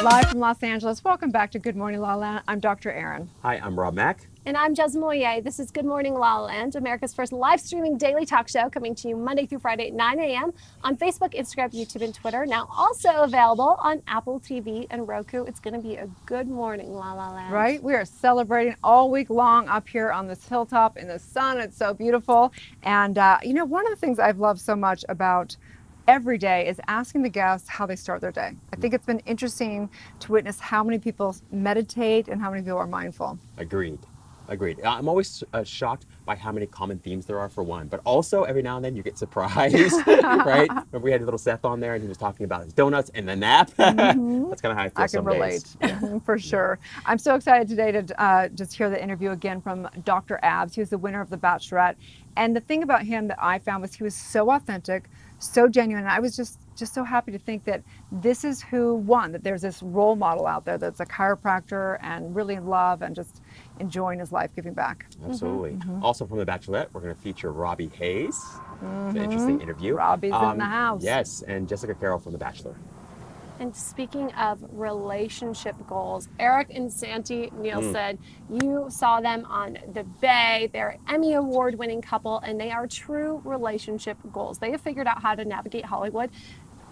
Live from Los Angeles. Welcome back to Good Morning LaLa. I'm Dr. Erin. Hi, I'm Rob Mack. And I'm Jez Moyer. This is Good Morning LaLaLand, America's first live streaming daily talk show, coming to you Monday through Friday at 9 a.m. on Facebook, Instagram, YouTube, and Twitter. Now also available on Apple TV and Roku. It's going to be a good morning, LaLaLand. Right? We are celebrating all week long up here on this hilltop in the sun. It's so beautiful. And, you know, one of the things I've loved so much about every day is asking the guests how they start their day. I think it's been interesting to witness how many people meditate and how many people are mindful. Agreed. Agreed. I'm always shocked by how many common themes there are, for one, but also every now and then you get surprised, right? Remember we had little Seth on there and he was talking about his donuts and the nap. Mm-hmm. That's kind of how I feel some days. I can relate, for sure. I'm so excited today to just hear the interview again from Dr. Abs. He was the winner of The Bachelorette. And the thing about him that I found was he was so authentic, so genuine. And I was just so happy to think that this is who won, that there's this role model out there that's a chiropractor and really in love and just enjoying his life, giving back. Absolutely. Also from The Bachelorette, we're going to feature Robbie Hayes. An interesting interview. Robbie's in the house. Yes, and Jessica Carroll from The Bachelor. And speaking of relationship goals, Eric and Santi Nielsen, you saw them on The Bay. They're an Emmy Award-winning couple, and they are true relationship goals. They have figured out how to navigate Hollywood.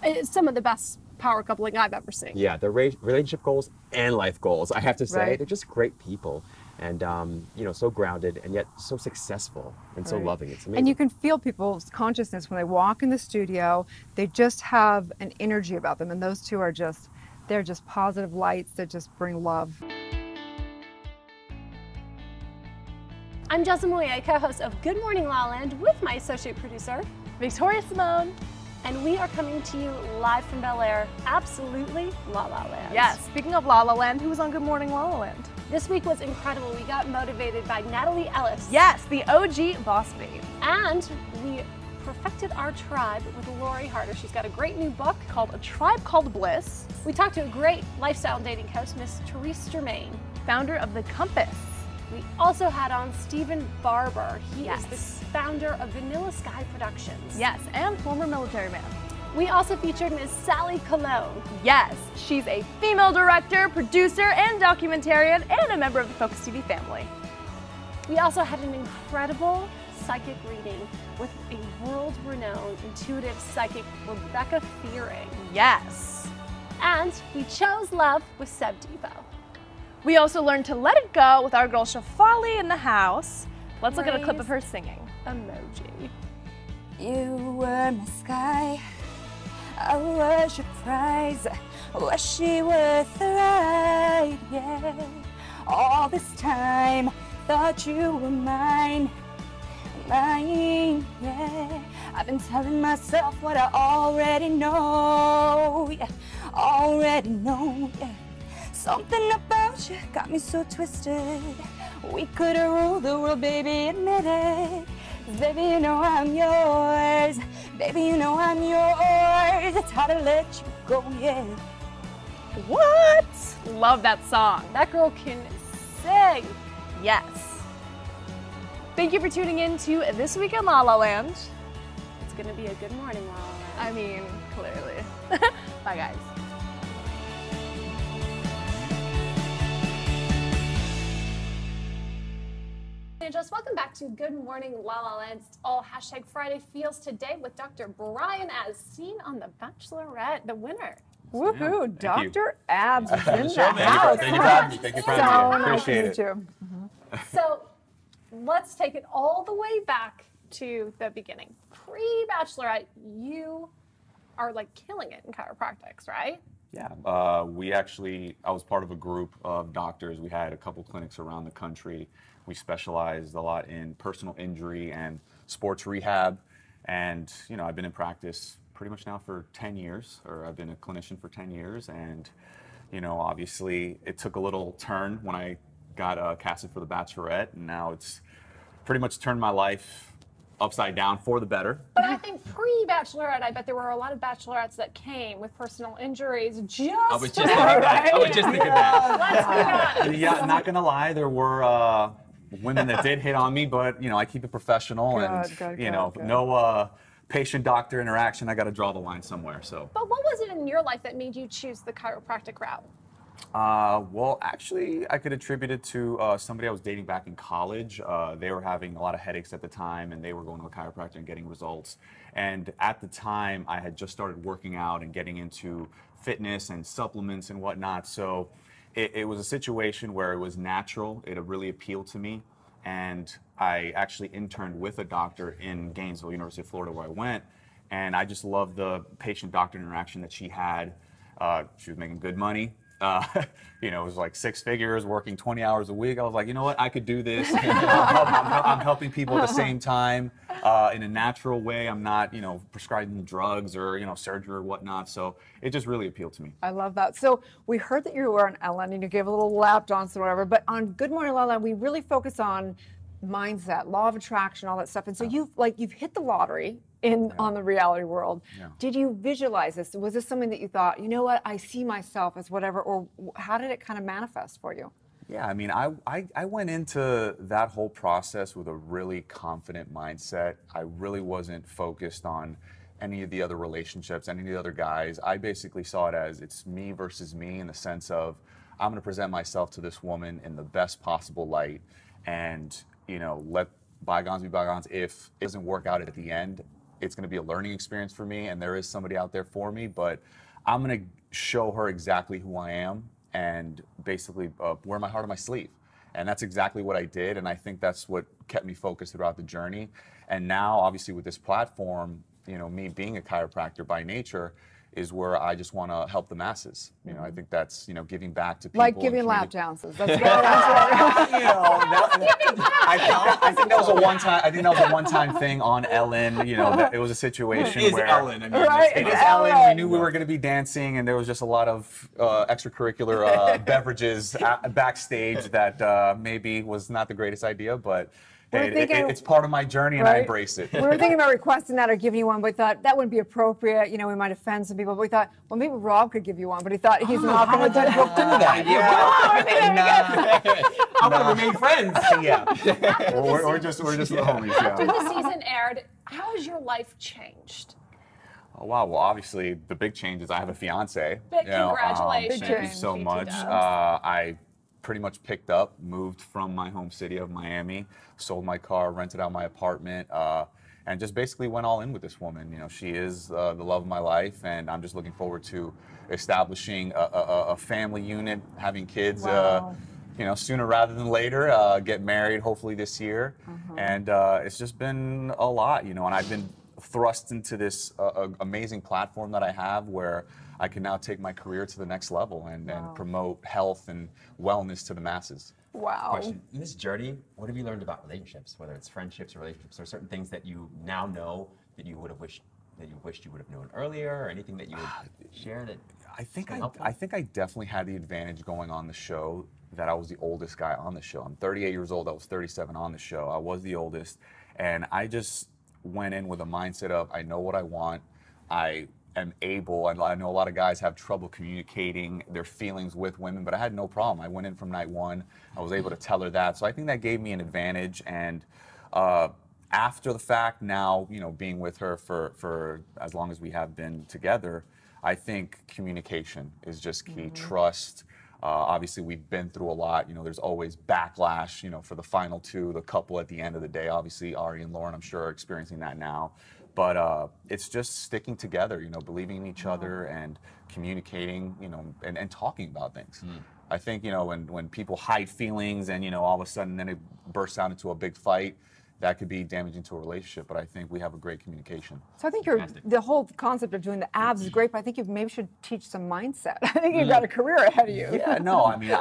It's some of the best power coupling I've ever seen. Yeah, they're relationship goals and life goals, I have to say. Right. They're just great people. And, you know, so grounded and yet so successful and so loving. It's amazing. And you can feel people's consciousness when they walk in the studio. They just have an energy about them. And those two are just, they're just positive lights that just bring love. I'm Jez Moyer, co-host of Good Morning LaLaLand with my associate producer, Victoria Simone. And we are coming to you live from Bel Air, absolutely LaLaLand. Yes, speaking of LaLaLand, who was on Good Morning LaLaLand? This week was incredible. We got motivated by Natalie Ellis. Yes, the OG boss babe. And we perfected our tribe with Lori Harder. She's got a great new book Called A Tribe Called Bliss. We talked to a great lifestyle dating coach, Miss Therese Germain. Founder of The Compass. We also had on Stephen Barber. He Yes. is the founder of Vanilla Sky Productions. Yes, and former military man. We also featured Miss Sally Cologne. Yes, she's a female director, producer, and documentarian, and a member of the Focus TV family. We also had an incredible psychic reading with a world-renowned intuitive psychic, Rebecca Fearing. Yes. And we chose love with Seb Debo. We also learned to let it go with our girl Shafali in the house. Let's look at a clip of her singing. Emoji. You were my sky, I was your prize. Was she worth the ride? Yeah. All this time, thought you were mine, mine. Yeah. I've been telling myself what I already know. Yeah. Already know. Yeah. Something about you got me so twisted. We could have ruled the world, baby, admit it. 'Cause baby, you know I'm yours. Baby, you know I'm yours. It's hard to let you go, yeah. What? Love that song. That girl can sing. Yes. Thank you for tuning in to This Week in LaLaLand. It's gonna be a good morning, LaLaLand. I mean, clearly. Bye, guys. Angeles, welcome back to Good Morning LaLaLand. It's all #Friday Feels today with Dr. Brian, as seen on The Bachelorette, the winner. Woohoo, Thank you. Dr. Abs is in the Show me. house. Thank you for having me. Thank you for So having me. nice to Appreciate meet it. you. So let's take it all the way back to the beginning. Pre-Bachelorette, you are like killing it in chiropractics, right? Yeah, I was part of a group of doctors. We had a couple clinics around the country. We specialized a lot in personal injury and sports rehab. And, you know, I've been in practice pretty much now for 10 years, or I've been a clinician for 10 years. And, you know, obviously it took a little turn when I got casted for The Bachelorette, and now it's pretty much turned my life upside down for the better. But I think pre-Bachelorette, I bet there were a lot of bachelorettes that came with personal injuries just I was just thinking that. I was just thinking that. Let's be honest. Yeah, not gonna lie, there were women that did hit on me, but you know, I keep it professional and you know, no patient-doctor interaction. I got to draw the line somewhere. So. But what was it in your life that made you choose the chiropractic route? Well, actually, I could attribute it to somebody I was dating back in college. They were having a lot of headaches at the time, and they were going to a chiropractor and getting results. And at the time, I had just started working out and getting into fitness and supplements and whatnot. So it was a situation where it was natural. It really appealed to me. And I actually interned with a doctor in Gainesville, University of Florida, where I went. And I just loved the patient-doctor interaction that she had. She was making good money. You know, it was like 6 figures, working 20 hours a week. I was like, you know what, I could do this. I'm helping people at the same time in a natural way. I'm not, you know, prescribing drugs or, you know, surgery or whatnot. So it just really appealed to me. I love that. So we heard that you were on Ellen and you gave a little lap dance or whatever, but on Good Morning LaLa, we really focus on mindset, law of attraction, all that stuff. And so you've hit the lottery on the reality world. Yeah. Did you visualize this? Was this something that you thought, you know what, I see myself as whatever, or how did it kind of manifest for you? Yeah, I mean, I went into that whole process with a really confident mindset. I really wasn't focused on any of the other relationships, any of the other guys. I basically saw it as it's me versus me, in the sense of I'm going to present myself to this woman in the best possible light, and, you know, let bygones be bygones. If it doesn't work out at the end, it's going to be a learning experience for me, and there is somebody out there for me, but I'm going to show her exactly who I am and basically wear my heart on my sleeve. And that's exactly what I did, and I think that's what kept me focused throughout the journey. And now, obviously, with this platform, you know, me being a chiropractor by nature, is where I just want to help the masses. You know, I think that's, you know, giving back to people. Like giving lap dances. That's what you know, I think that was a one-time. I think that was a one-time thing on Ellen. You know, that it was a situation where Ellen. I mean, right, it is Ellen. We knew we were going to be dancing, and there was just a lot of extracurricular beverages backstage that maybe was not the greatest idea, but. Hey, it's part of my journey, and I embrace it. We were thinking about requesting that or giving you one, but we thought that wouldn't be appropriate. You know, we might offend some people. But we thought, well, maybe Rob could give you one. But he thought he's not going to do that. I want to remain friends. Yeah, we're just the homies. After the season aired, how has your life changed? Oh, wow. Well, obviously, the big change is I have a fiance. Congratulations. Thank you so much. I pretty much picked up, moved from my home city of Miami, sold my car, rented out my apartment, and just basically went all in with this woman. You know, she is the love of my life, and I'm just looking forward to establishing a family unit, having kids. Wow. You know, sooner rather than later, get married hopefully this year, and it's just been a lot. You know, and I've been thrust into this amazing platform that I have, where I can now take my career to the next level and promote health and wellness to the masses. Wow. Question. In this journey, what have you learned about relationships, whether it's friendships or relationships, or certain things that you now know that you would have wished you would have known earlier, or anything that you would share that I think I definitely had the advantage going on the show that I was the oldest guy on the show. I'm 38 years old. I was 37 on the show. I was the oldest, and I just went in with a mindset of I know what I want. I am able, and I know a lot of guys have trouble communicating their feelings with women, but I had no problem. I went in from night one. I was able to tell her that. So I think that gave me an advantage. And after the fact, now, you know, being with her for as long as we have been together, I think communication is just key. Trust. Obviously, we've been through a lot. You know, there's always backlash, you know, for the final two, the couple at the end of the day. Obviously, Ari and Lauren, I'm sure, are experiencing that now. But it's just sticking together, you know, believing in each other and communicating, you know, and talking about things. I think, you know, when people hide feelings and, you know, all of a sudden then it bursts out into a big fight, that could be damaging to a relationship. But I think we have a great communication. So I think the whole concept of doing the abs is great, but I think you maybe should teach some mindset. I think you've got a career ahead of you. Yeah, no, I mean,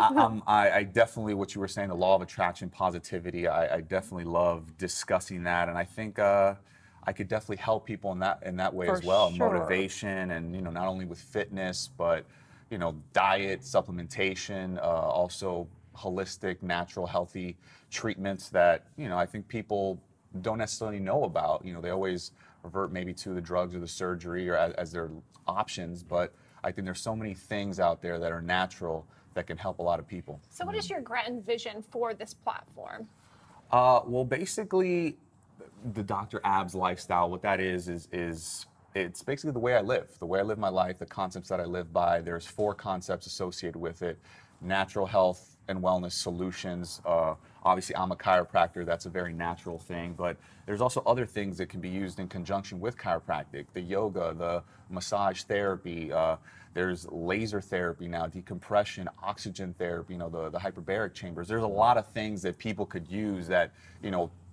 I definitely, what you were saying, the law of attraction, positivity, I definitely love discussing that. And I think I could definitely help people in that way as well. Sure. Motivation, and, you know, not only with fitness, but, you know, diet, supplementation, also holistic, natural, healthy treatments that, you know, I think people don't necessarily know about. You know, they always revert maybe to the drugs or the surgery or as their options, but I think there's so many things out there that are natural that can help a lot of people. So what is your grand vision for this platform? Well, basically, the Dr. Abs lifestyle, what that is it's basically the way I live my life, the concepts that I live by. There's 4 concepts associated with it: natural health and wellness solutions. Obviously, I'm a chiropractor. That's a very natural thing, but there's also other things that can be used in conjunction with chiropractic: the yoga, the massage therapy. There's laser therapy now, decompression, oxygen therapy, the hyperbaric chambers. There's a lot of things that people could use that,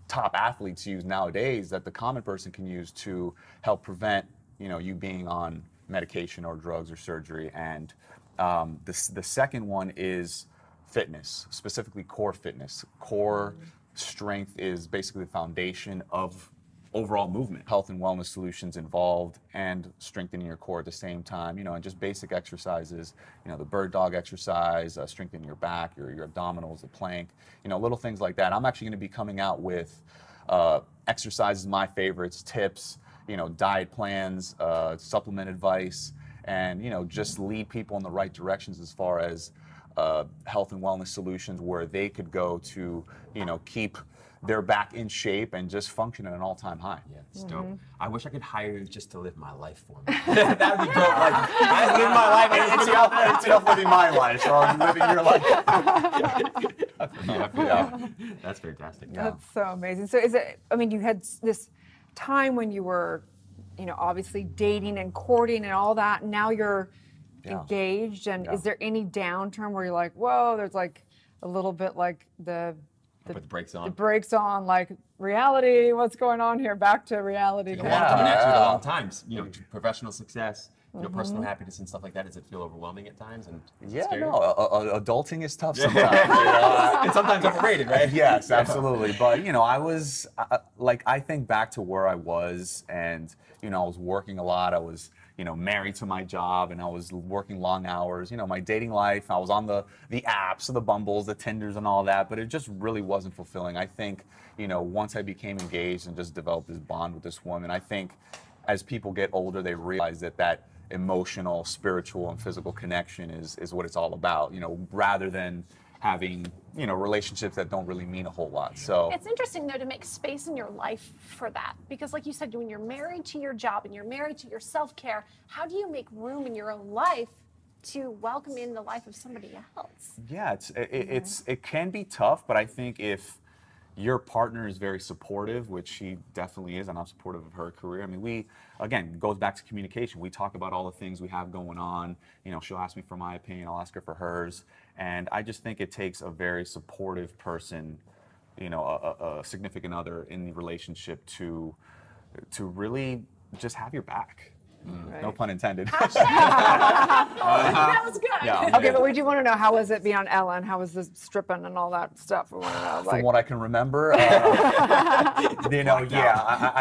top athletes use nowadays that the common person can use to help prevent, you being on medication or drugs or surgery. And the second one is fitness, specifically core fitness. Core strength is basically the foundation of overall movement. Health and wellness solutions involved and strengthening your core at the same time, and just basic exercises, the bird dog exercise, strengthening your back, your abdominals, the plank, little things like that. I'm actually going to be coming out with exercises, my favorites, tips, diet plans, supplement advice, and, just lead people in the right directions as far as health and wellness solutions where they could go to, keep their back in shape and just function at an all-time high. Yeah, it's dope. I wish I could hire you just to live my life for me. That would be dope. Like, I live my life. It's enough living my life, so I'm living your life. Yeah. That's fantastic. Yeah. That's so amazing. So you had this time when you were, obviously dating and courting and all that, and now you're engaged, and is there any downturn where you're like, whoa, there's like a little bit like Put the brakes on. The brakes on, like reality, what's going on here? Back to reality. Coming at you at all times. Professional success, personal happiness and stuff like that. Does it feel overwhelming at times? And adulting is tough sometimes. It's sometimes overrated, right? Yes, absolutely. But I was I think back to where I was, and I was working a lot. I was married to my job, and I was working long hours. My dating life, I was on the apps, the Bumbles, the Tinders and all that, but it just really wasn't fulfilling. I think, once I became engaged and just developed this bond with this woman, I think as people get older, they realize that emotional, spiritual, and physical connection is what it's all about, rather than having, relationships that don't really mean a whole lot. So it's interesting though to make space in your life for that, because like you said, when you're married to your job and you're married to your self-care, how do you make room in your own life to welcome in the life of somebody else? Yeah, it can be tough, but I think if your partner is very supportive, which she definitely is, and I'm supportive of her career. I mean, again, it goes back to communication. We talk about all the things we have going on. She'll ask me for my opinion, I'll ask her for hers. And I just think it takes a very supportive person, a significant other in the relationship to really just have your back. Right. No pun intended. That was good. Yeah, okay, but we do want to know, how was it being on Ellen? How was the stripping and all that stuff? We want to know, From what I can remember, I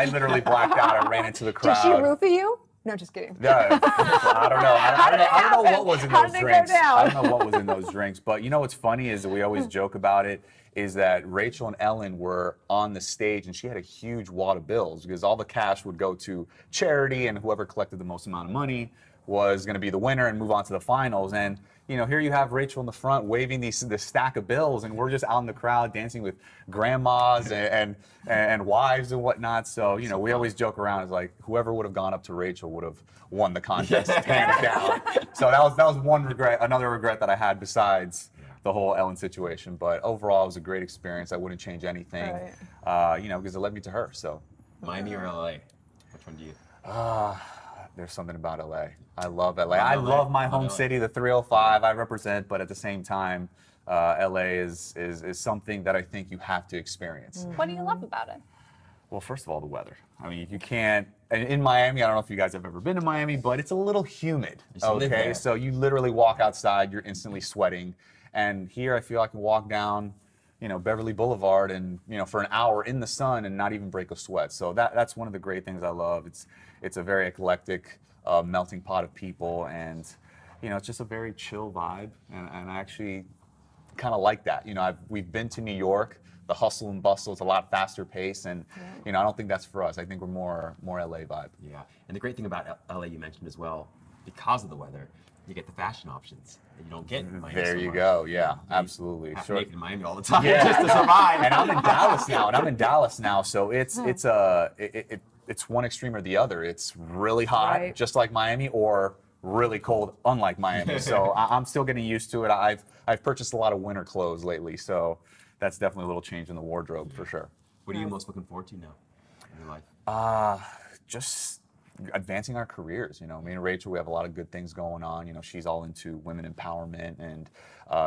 literally blacked out. I ran into the crowd. Did she roofie you? No, just kidding. Yeah, I don't know. I don't know what was in How those did it drinks. go down? I don't know what was in those drinks. But what's funny is that we always joke about it, is that Rachel and Ellen were on the stage, and she had a huge wad of bills because all the cash would go to charity, and whoever collected the most amount of money was going to be the winner and move on to the finals. And here you have Rachel in the front waving this stack of bills, and we're just out in the crowd dancing with grandmas and wives and whatnot. So we always joke around, it's like whoever would have gone up to Rachel would have won the contest hands down. So that was one regret. Another regret that I had besides the whole Ellen situation. But overall, it was a great experience. I wouldn't change anything, because it led me to her. So Miami or LA? Which one do you? There's something about LA. I love LA. I love my home city, the 305 I represent, but at the same time, LA is something that I think you have to experience. What do you love about it? Well, first of all, the weather. I mean, you can't, in Miami, I don't know if you guys have ever been to Miami, but it's a little humid, okay? So you literally walk outside, you're instantly sweating. And here I feel I can walk down, Beverly Boulevard and, for an hour in the sun and not even break a sweat. So that's one of the great things I love. It's a very eclectic melting pot of people, and, it's just a very chill vibe. And I actually kind of like that. We've been to New York, the hustle and bustle, it's a lot faster pace, and, I don't think that's for us. I think we're more LA vibe. Yeah, and the great thing about LA you mentioned as well, because of the weather, you get the fashion options that you don't get in Miami. There so you much. go. Yeah, absolutely. Have to Sure. make it in Miami all the time Yeah. just to survive. And I'm in Dallas now. So it's one extreme or the other. It's really hot, Right. just like Miami, or really cold, unlike Miami. So I'm still getting used to it. I've purchased a lot of winter clothes lately, so that's definitely a little change in the wardrobe for sure. What are you most looking forward to now in your life? Just advancing our careers. You know, me and Rachel, we have a lot of good things going on. You know, she's all into women empowerment, and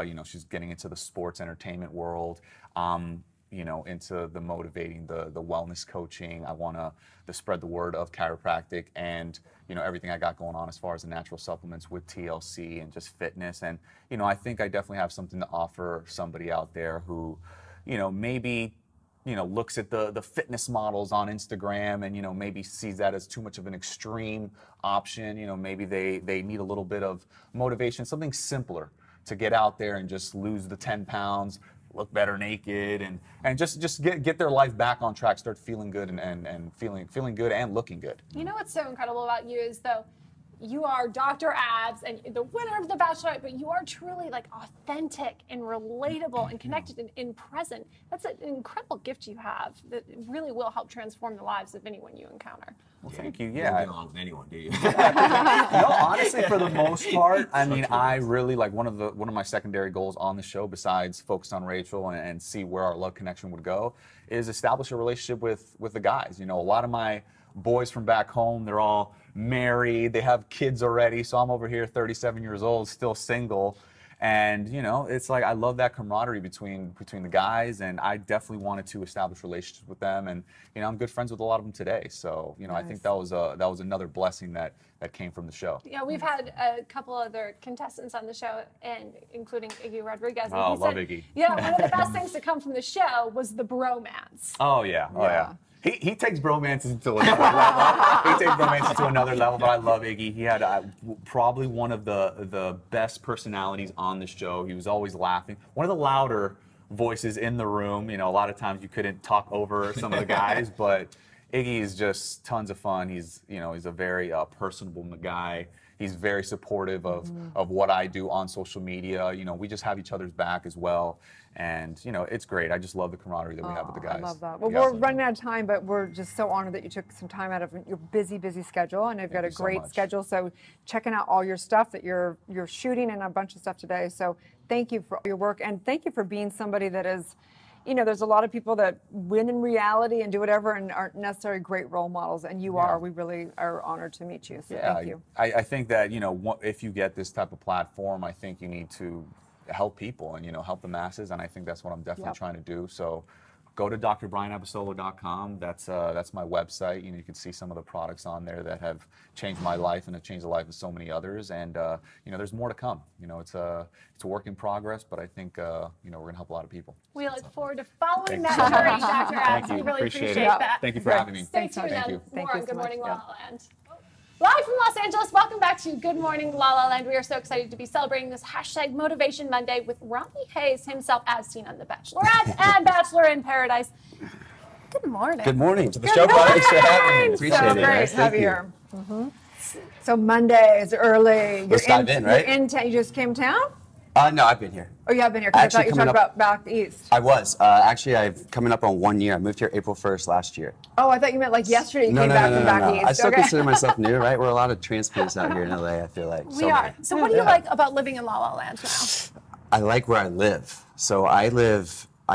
you know, she's getting into the sports entertainment world. You know, into the motivating, the wellness coaching. I want to spread the word of chiropractic, and you know, everything I got going on as far as the natural supplements with TLC and just fitness. And you know, I think I definitely have something to offer somebody out there who, you know, maybe, you know, looks at the fitness models on Instagram and, you know, maybe sees that as too much of an extreme option. You know, maybe they need a little bit of motivation, something simpler to get out there and just lose the 10 pounds, look better naked, and just get their life back on track, start feeling good and feeling good and looking good. You know what's so incredible about you is, though, you are Dr. Abs and the winner of the Bachelorette, but you are truly like authentic and relatable and connected and present. That's an incredible gift you have that really will help transform the lives of anyone you encounter. Well, thank you. You Yeah. don't get along with anyone, do you? No, honestly, for the most part, I mean, I really like one of my secondary goals on the show, besides focus on Rachel and see where our love connection would go, is establish a relationship with the guys. You know, a lot of my boys from back home, they're all married, they have kids already, so I'm over here 37 years old, still single. And you know, it's like I love that camaraderie between the guys, and I definitely wanted to establish relationships with them. And you know, I'm good friends with a lot of them today. So you know, I think that was another blessing that came from the show. Yeah, we've had a couple other contestants on the show, and including Iggy Rodriguez. And Oh, he love said, Iggy. Yeah, one of the best things to come from the show was the bromance. Oh yeah, oh yeah. He takes bromances to another level. He takes bromances to another level, but I love Iggy. He had probably one of the best personalities on the show. He was always laughing. One of the louder voices in the room. You know, a lot of times you couldn't talk over some of the guys, but Iggy is just tons of fun. He's a very personable guy. He's very supportive of what I do on social media. You know, we just have each other's back as well. And, you know, it's great. I just love the camaraderie that we have with the guys. I love that. Well, we're running out of time, but we're just so honored that you took some time out of your busy schedule. And you've got a great schedule. So checking out all your stuff that you're shooting and a bunch of stuff today. So thank you for your work. And thank you for being somebody that is, you know, there's a lot of people that win in reality and do whatever and aren't necessarily great role models. And you are. We really are honored to meet you. So thank you. I think that, you know, if you get this type of platform, I think you need to help people and, you know, help the masses. And I think that's what I'm definitely trying to do. So go to drbrianabasolo.com. That's my website. You know, you can see some of the products on there that have changed my life and have changed the life of so many others. And you know, there's more to come. You know, it's a work in progress, but I think you know, we're gonna help a lot of people. We look forward to following that journey, Dr. Abs. We really appreciate that. Thank you for having me. Stay tuned Thank on you. more on Good Morning so La La Land. Live from Los Angeles, welcome back to Good Morning La La Land. We are so excited to be celebrating this hashtag Motivation Monday with Ronnie Hayes himself, as seen on The Bachelorette and Bachelor in Paradise. Good morning. Good morning to the Good show, morning. Thanks for having me. Appreciate so it. great guys. to have Thank you here. So Monday is early. Let's dive in, right? You're in town. You just came to town? No, I've been here. Oh, you have been here. Because I thought you Actually, talked about back east. I was. Actually, I've coming up on 1 year. I moved here April 1st last year. Oh, I thought you meant like yesterday you came back from back east. I still Okay. consider myself new, right? We're a lot of transplants out here in LA, I feel like. We are. So what do you like about living in La La Land now? I like where I live. So I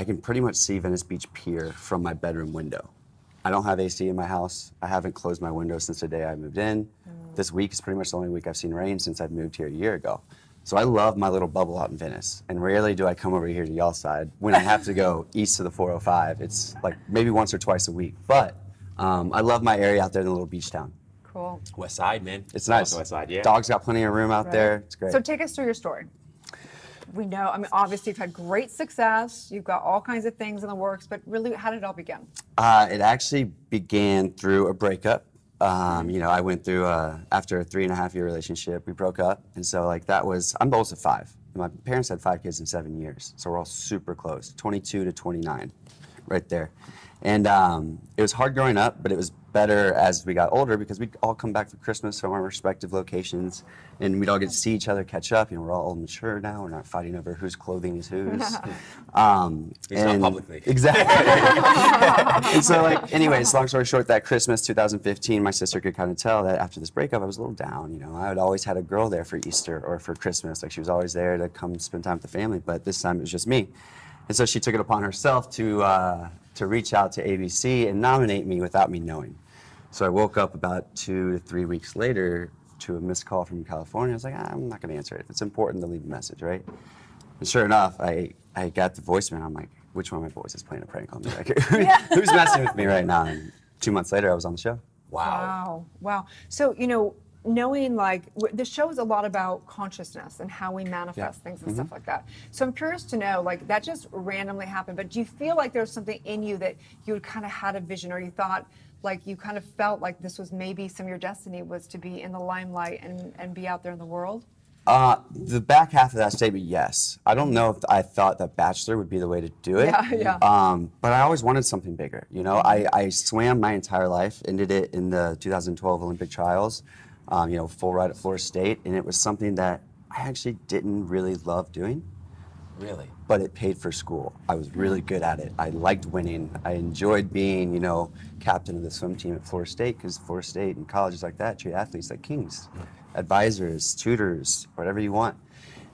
can pretty much see Venice Beach Pier from my bedroom window. I don't have AC in my house. I haven't closed my window since the day I moved in. This week is pretty much the only week I've seen rain since I've moved here a year ago. So I love my little bubble out in Venice, and rarely do I come over here to y'all's side. When I have to go east to the 405, it's like maybe once or twice a week. But I love my area out there in the little beach town. Cool. West Side, man. It's nice. West Side, yeah. Dogs got plenty of room out there. It's great. So take us through your story. We know, I mean, obviously you've had great success. You've got all kinds of things in the works, but really, how did it all begin? It actually began through a breakup. You know, I went through, after a 3.5-year relationship, we broke up. And so like I'm the oldest of 5. My parents had 5 kids in 7 years. So we're all super close, 22 to 29, right there. And it was hard growing up, but it was better as we got older because we'd all come back for Christmas from our respective locations, and we'd all get to see each other, catch up. You know, we're all mature now. We're not fighting over whose clothing is whose. Not publicly. Exactly. And so, like, anyways, long story short, that Christmas 2015, my sister could kind of tell that after this breakup, I was a little down. You know, I had always had a girl there for Easter or for Christmas. Like, she was always there to come spend time with the family, but this time it was just me. And so she took it upon herself to reach out to ABC and nominate me without me knowing. So I woke up about 2 to 3 weeks later to a missed call from California. I was like, I'm not going to answer it. If it's important, to leave a message, right? And sure enough, I got the voicemail. I'm like, which one of my boys is playing a prank on me? Like, who's messing with me right now? And 2 months later, I was on the show. Wow. Wow. So, you know, knowing like the show is a lot about consciousness and how we manifest things and stuff like that. So I'm curious to know, like, that just randomly happened, but do you feel like there's something in you that you kind of had a vision, or you thought, like, you kind of felt like this was maybe some of your destiny was to be in the limelight and be out there in the world? The back half of that statement, yes. I don't know if I thought that Bachelor would be the way to do it. Yeah. But I always wanted something bigger. You know, I swam my entire life, ended it in the 2012 Olympic trials, you know, full ride at Florida State, and it was something that I actually didn't really love doing. Really? But it paid for school. I was really good at it. I liked winning. I enjoyed being, you know, captain of the swim team at Florida State, because Florida State and colleges like that treat athletes like kings, advisors, tutors, whatever you want.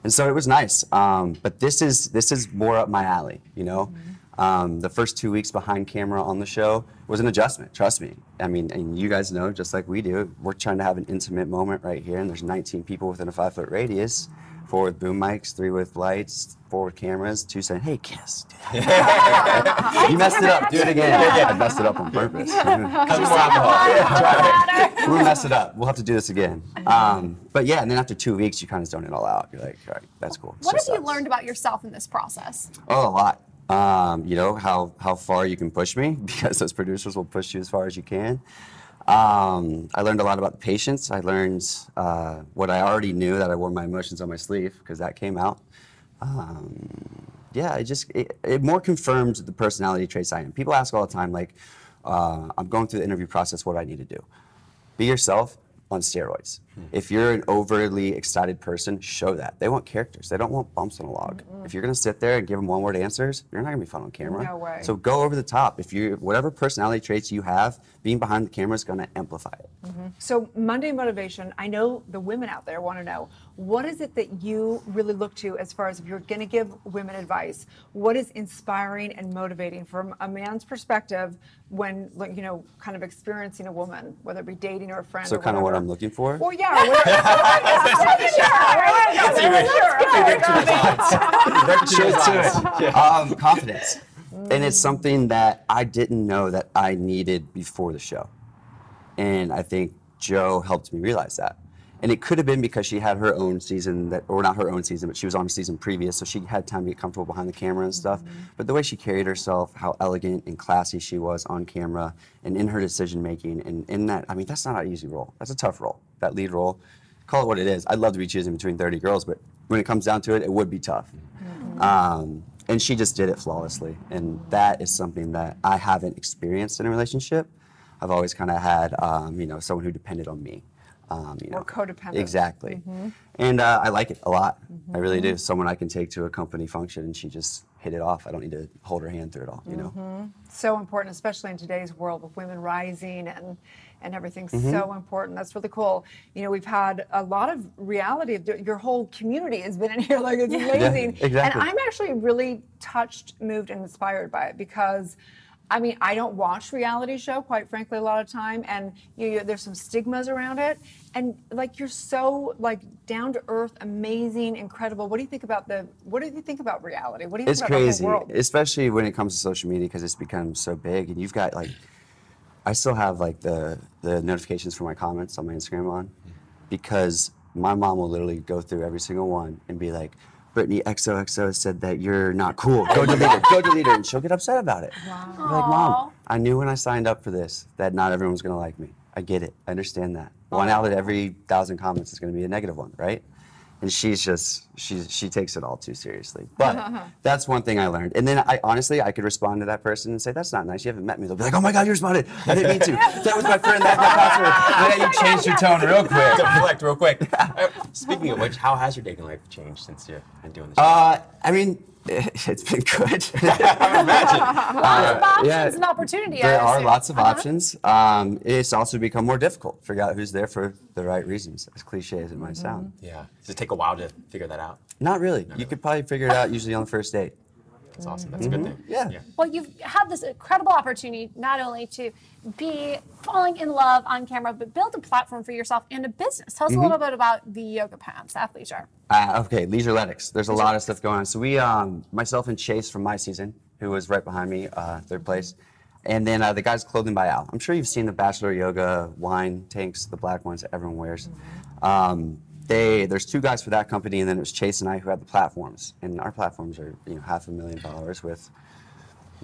And so it was nice. But this is more up my alley, you know. The first 2 weeks behind camera on the show was an adjustment, trust me. I mean, and you guys know, just like we do, we're trying to have an intimate moment right here, and there's 19 people within a 5-foot radius. 4 with boom mics, 3 with lights, 4 with cameras, 2 saying, hey, kiss. You messed it up, do it again. I messed it up on purpose. We'll mess it up. We'll have to do this again. But yeah, and then after 2 weeks, you kind of zone it all out. You're like, all right, that's cool. What have you learned about yourself in this process? Oh, a lot. You know, how far you can push me, because those producers will push you as far as you can. I learned a lot about patience. I learned what I already knew, that I wore my emotions on my sleeve, because that came out. Yeah, it more confirmed the personality traits I am. People ask all the time, like, I'm going through the interview process, what do I need to do? Be yourself on steroids. If you're an overly excited person, show that. They want characters. They don't want bumps on a log. If you're going to sit there and give them one-word answers, you're not going to be fun on camera. No way. So go over the top. If you, whatever personality traits you have, being behind the camera is going to amplify it. So Monday Motivation, I know the women out there want to know, what is it that you really look to as far as if you're going to give women advice? What is inspiring and motivating from a man's perspective when, you know, kind of experiencing a woman, whether it be dating or a friend? So or kind of what whatever? I'm looking for? Well, yeah. Confidence. And it's something that I didn't know that I needed before the show. And I think Joe helped me realize that. And it could have been because she had her own season, or not her own season, but she was on a season previous, so she had time to get comfortable behind the camera and stuff. But the way she carried herself, how elegant and classy she was on camera, and in her decision making, and in that, I mean, that's not an easy role. That's a tough role, that lead role. Call it what it is. I'd love to be choosing between 30 girls, but when it comes down to it, it would be tough. And she just did it flawlessly. And that is something that I haven't experienced in a relationship. I've always kind of had, you know, someone who depended on me. You know, Or codependent. Exactly. And I like it a lot. I really do. Someone I can take to a company function and she just hit it off. I don't need to hold her hand through it all, you know. So important, especially in today's world with women rising and everything's so important. That's really cool. You know, we've had a lot of reality. Your whole community has been in here. Like, it's amazing. Yeah, exactly. And I'm actually really touched, moved, and inspired by it, because I mean, I don't watch reality show, quite frankly, a lot of time, and there's some stigmas around it. And like, you're so like down to earth, amazing, incredible. What do you think about reality? What do you think about crazy, the whole world? especially when it comes to social media, because it's become so big. And you've got like, I still have like the notifications for my comments on my Instagram on, because my mom will literally go through every single one and be like, Brittany XOXO said that you're not cool. Go delete her. Go delete her. And she'll get upset about it. Wow. I'm like, Mom, I knew when I signed up for this that not everyone was going to like me. I get it. I understand that. One out of every 1,000 comments is going to be a negative one, right? And she's she takes it all too seriously. But that's one thing I learned. And then I honestly, I could respond to that person and say, that's not nice. You haven't met me. They'll be like, oh my God, you responded. I didn't mean to. That was my friend. That's my password. Yeah, you changed your tone real quick. Deflect real quick. Speaking of which, how has your dating life changed since you've been doing this show? I mean, it's been good. I would imagine. Lots of options yeah, and opportunity. There I are assume. lots of options. It's also become more difficult to figure out who's there for the right reasons, as cliche as it might sound. Yeah. Does it take a while to figure that out? Not really. You could probably figure it out usually on the first date. That's awesome. That's a good thing. Yeah. Well, you've had this incredible opportunity not only to be falling in love on camera, but build a platform for yourself and a business. Tell us a little bit about the yoga pants, athleisure. Okay, LaLALAND. There's a lot of stuff going on. So we, myself and Chase from my season, who was right behind me, third place, and then the guys Clothing by Al. I'm sure you've seen the Bachelor Yoga wine tanks, the black ones that everyone wears. There's two guys for that company, and then it was Chase and I who had the platforms. And our platforms are, 500,000 followers with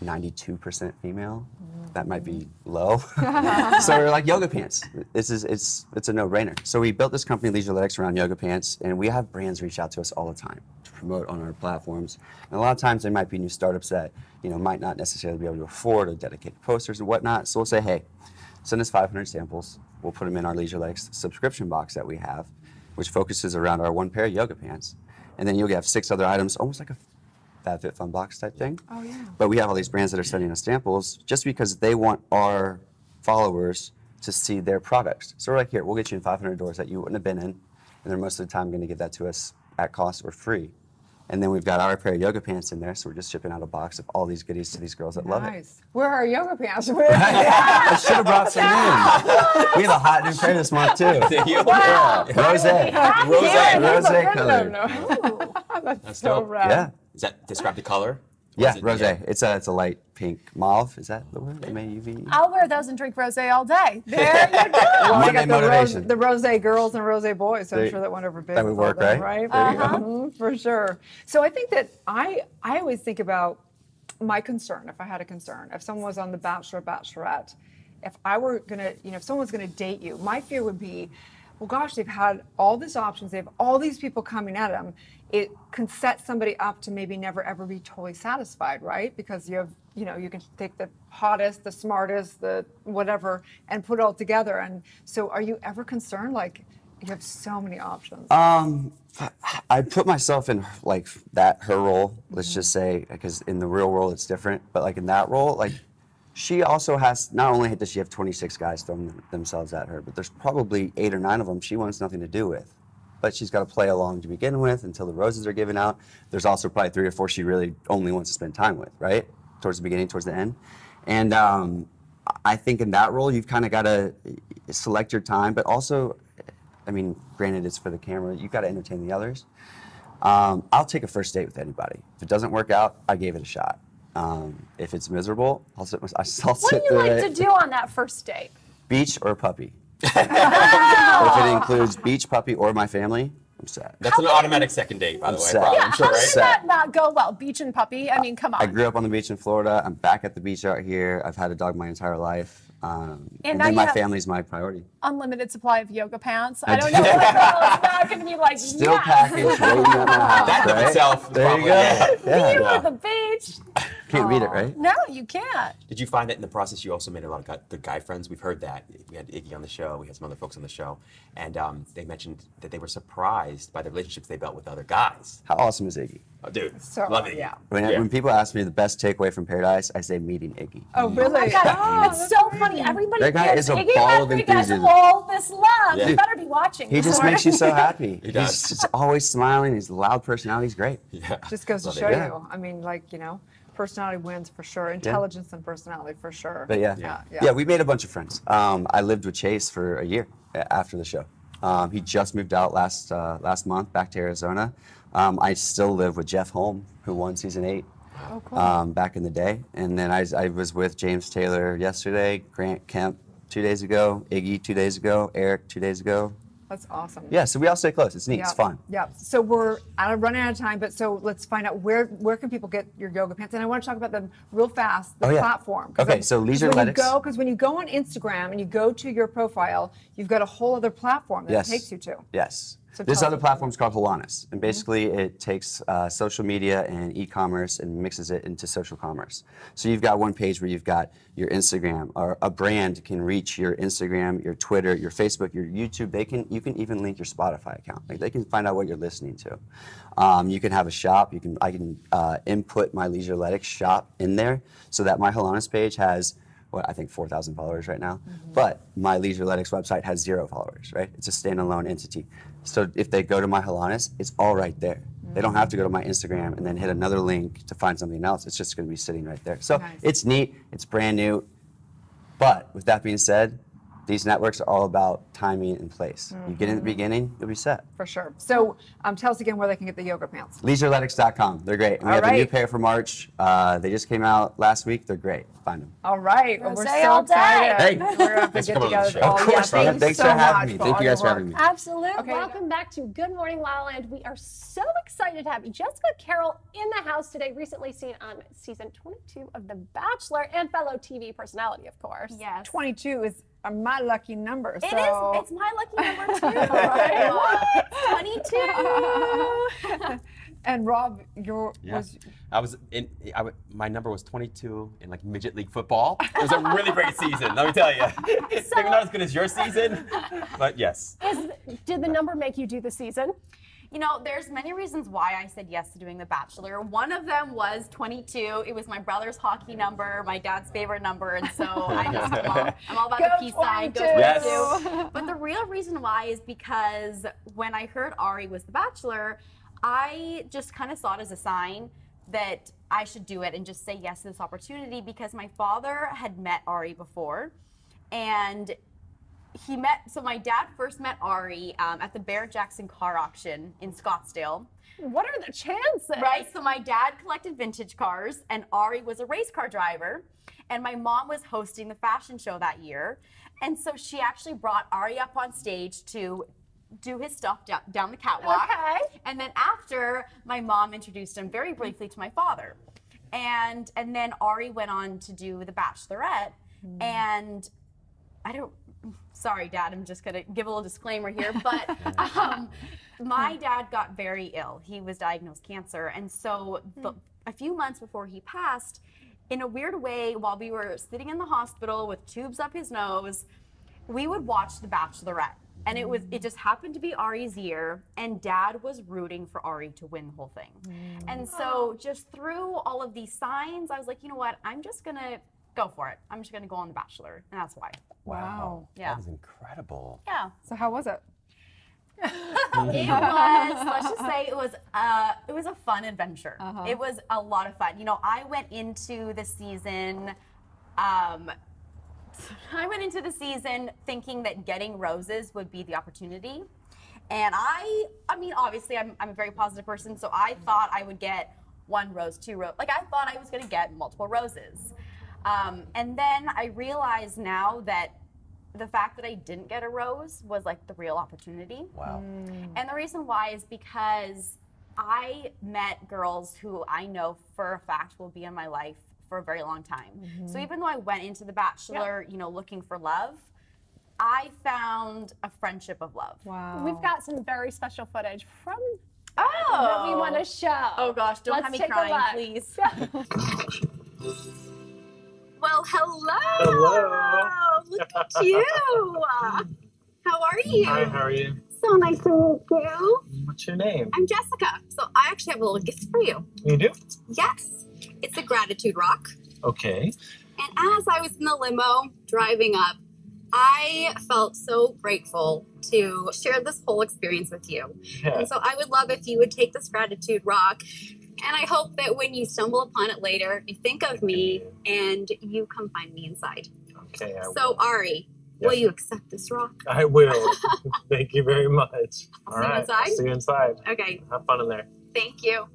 92% female. That might be low. So we're like, yoga pants. It's a no-brainer. So we built this company, LaLALAND, around yoga pants, and we have brands reach out to us all the time to promote on our platforms. And a lot of times there might be new startups that, might not necessarily be able to afford or dedicated posters and whatnot. So we'll say, hey, send us 500 samples. We'll put them in our LaLALAND subscription box that we have, which focuses around our one pair of yoga pants. And then you'll have 6 other items, almost like a FabFitFun box type thing. Oh, yeah. But we have all these brands that are sending us samples just because they want our followers to see their products. So we're like, here, we'll get you in 500 doors that you wouldn't have been in, and they're most of the time going to give that to us at cost or free. And then we've got our pair of yoga pants in there, so we're just shipping out a box of all these goodies to these girls that love it. Nice. Where are our yoga pants? I should have brought some in. We have a hot new pair this month too. Wow. Rose. Rose color. That's so dope. rad. Yeah. Does that describe the color? Yeah, Or is rose. it- It's a light pink mauve. Is that the word? M-A-U-V-E? I'll wear those and drink rosé all day. There you go. Well, I Monday got motivation. the rose girls and rose boys, so I'm There- sure that went over big. that would with all work, them, right? There you go. For sure. So I think that I always think about my concern, if I had a concern, if someone was on The Bachelor, Bachelorette, if I were gonna, if someone was gonna date you, my fear would be, well, gosh, they've had all these options, they have all these people coming at them. It can set somebody up to maybe never ever be totally satisfied, right? Because you have, you can take the hottest, the smartest, the whatever, and put it all together. And so, are you ever concerned? Like, you have so many options. I put myself in like her role. Let's just say, because in the real world it's different, but like in that role, like she also has. Not only does she have 26 guys throwing themselves at her, but there's probably 8 or 9 of them she wants nothing to do with. But she's got to play along to begin with until the roses are given out. There's also probably 3 or 4 she really only wants to spend time with, right? Towards the beginning, towards the end. And I think in that role, you've kind of got to select your time, but also, I mean, granted it's for the camera, you've got to entertain the others. I'll take a first date with anybody. If it doesn't work out, I gave it a shot. If it's miserable, I'll sit What through do you like it. to do on that first date? Beach or puppy. If it includes beach, puppy, or my family, I'm sad. That's an automatic second date, by the way. sad. Probably, Yeah, I'm sure, how right? did that not go well? Beach and puppy? I mean, come on. I grew up on the beach in Florida. I'm back at the beach out here. I've had a dog my entire life. And And now then you my have- family's my priority. Unlimited supply of yoga pants. I I don't do. know what girl is not going to be like, Still yes. packaged, waiting at my house. That in right? itself is There probably, you go. yeah. You Yeah. at the beach. Can't beat it, right? No, you can't. Did you find that in the process you also made a lot of good guy friends? We've heard that. We had Iggy on the show. We had some other folks on the show. And they mentioned that they were surprised by the relationships they built with other guys. How awesome is Iggy? Oh, dude, So, love it. yeah. When people ask me the best takeaway from Paradise, I say meeting Iggy. Oh, really? Oh my God, Oh, it's that's so great. funny. Everybody That guy gives is a Iggy ball of Patrick guys enthusiasm. all this love. Yeah. You better be watching. He just makes you so happy. He does. He's just always smiling. He's a loud personality. He's great. Yeah. Just goes to Love it. show Yeah. you. I mean, like, personality wins for sure. Intelligence and personality for sure. But yeah, we made a bunch of friends. I lived with Chase for a year after the show. He just moved out last month back to Arizona. I still live with Jeff Holm, who won season 8 back in the day. And then I was with James Taylor yesterday, Grant Kemp 2 days ago, Iggy 2 days ago, Eric 2 days ago. That's awesome. Yeah, so we all stay close. It's neat. Yeah. It's fun. Yeah. So we're running out of time, but so let's find out where can people get your yoga pants? And I want to talk about them real fast. The Oh, yeah. platform. 'Cause Okay, so LaLALAND. because when you go on Instagram and you go to your profile, you've got a whole other platform that it takes you to. Yes. So This tell other us- platform is called Holanis, and basically it takes social media and e-commerce and mixes it into social commerce. So you've got one page where you've got your Instagram, or a brand can reach your Instagram, your Twitter, your Facebook, your YouTube. You can even link your Spotify account. Like, they can find out what you're listening to. You can have a shop. I can input my Leisureletics shop in there, so that my Holanis page has, I think 4,000 followers right now, but my Leisureletics website has 0 followers, right? It's a standalone entity. So if they go to my Holanis, it's all right there. They don't have to go to my Instagram and then hit another link to find something else. It's just going to be sitting right there. So Nice. it's neat, it's brand new, but with that being said, these networks are all about timing and place. You get in the beginning, you'll be set. For sure. So tell us again where they can get the yoga pants. Leisureletics.com, they're great. And we All have a new right. pair for March. They just came out last week, they're great. Find them. All right. Well, we're Rosé so all day. excited. Hey, We're going to have to thanks for get coming on the together. show. Oh, Of yeah, course, thank brother. you Thanks so for having much me. for Thank all you your guys for having work. me. Absolute. Okay. Welcome back to Good Morning La La Land. We are so excited to have Jessica Carroll in the house today, recently seen on season 22 of The Bachelor and fellow TV personality, of course. Yes. 22 is my lucky number. It so. is. It's my lucky number too. Right. What? 22. And Rob, your Yeah. was My number was 22 in like midget league football. It was a really great season, let me tell you. Maybe not as good as your season, but yes. Did the number make you do the season? You know, there's many reasons why I said yes to doing The Bachelor. One of them was 22. It was my brother's hockey number, my dad's favorite number, and so I'm all about the peace sign. Go 22. Yes. But the real reason why is because when I heard Ari was The Bachelor, I just kind of saw it as a sign that I should do it and just say yes to this opportunity, because my father had met Ari before, and so my dad first met Ari at the Barrett-Jackson car auction in Scottsdale. What are the chances? Right, so my dad collected vintage cars, and Ari was a race car driver, and my mom was hosting the fashion show that year, and so she actually brought Ari up on stage to do his stuff down the catwalk. Okay. And then after, my mom introduced him very briefly to my father, and then Ari went on to do The Bachelorette, and sorry, Dad, I'm just going to give a little disclaimer here, but my dad got very ill. He was diagnosed cancer, and so a few months before he passed, in a weird way, while we were sitting in the hospital with tubes up his nose, we would watch The Bachelorette. And it just happened to be Ari's year, and Dad was rooting for Ari to win the whole thing. And so just through all of these signs, I was like, you know what, I'm just going to go for it. I'm just going to go on The Bachelor, and that's why. wow. Yeah. That was incredible. Yeah. So how was it? It was, let's just say it was a fun adventure. It was a lot of fun. You know, I went into the season thinking that getting roses would be the opportunity. And I mean, obviously I'm a very positive person, so I thought I would get 1 rose, 2 roses. Like, I thought I was gonna get multiple roses. And then I realize now that the fact that I didn't get a rose was like the real opportunity. Wow. And the reason why is because I met girls who I know for a fact will be in my life for a very long time. So even though I went into The Bachelor, you know, looking for love, I found a friendship of love. Wow. We've got some very special footage from Oh. that we want to show. Oh gosh, don't Let's have me take a crying, look. please. Well, hello. Look at you. How are you? Hi, how are you? So nice to meet you. What's your name? I'm Jessica. So I actually have a little gift for you. You do? Yes. It's a gratitude rock. Okay. And as I was in the limo driving up, I felt so grateful to share this whole experience with you. Yeah. And so I would love if you would take this gratitude rock, and I hope that when you stumble upon it later, you think of me and you come find me inside. Okay. So Ari, will you accept this rock? I will. Thank you very much. I'll All see you right. inside? See you inside. Okay, Have fun in there. thank you.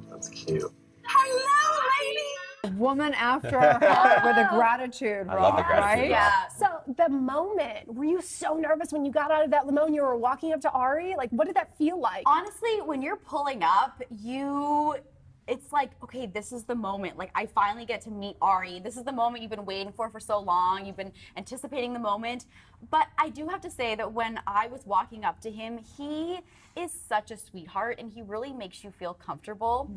That's cute. Hello, lady. Woman after our heart with a gratitude I love the rock, gratitude right? rock. Yeah. So the moment, were you so nervous when you got out of that limo and you were walking up to Ari? Like, what did that feel like? Honestly, when you're pulling up, it's like, okay, this is the moment. Like, I finally get to meet Ari. This is the moment you've been waiting for so long. You've been anticipating the moment. But I do have to say that when I was walking up to him, he is such a sweetheart, and he really makes you feel comfortable.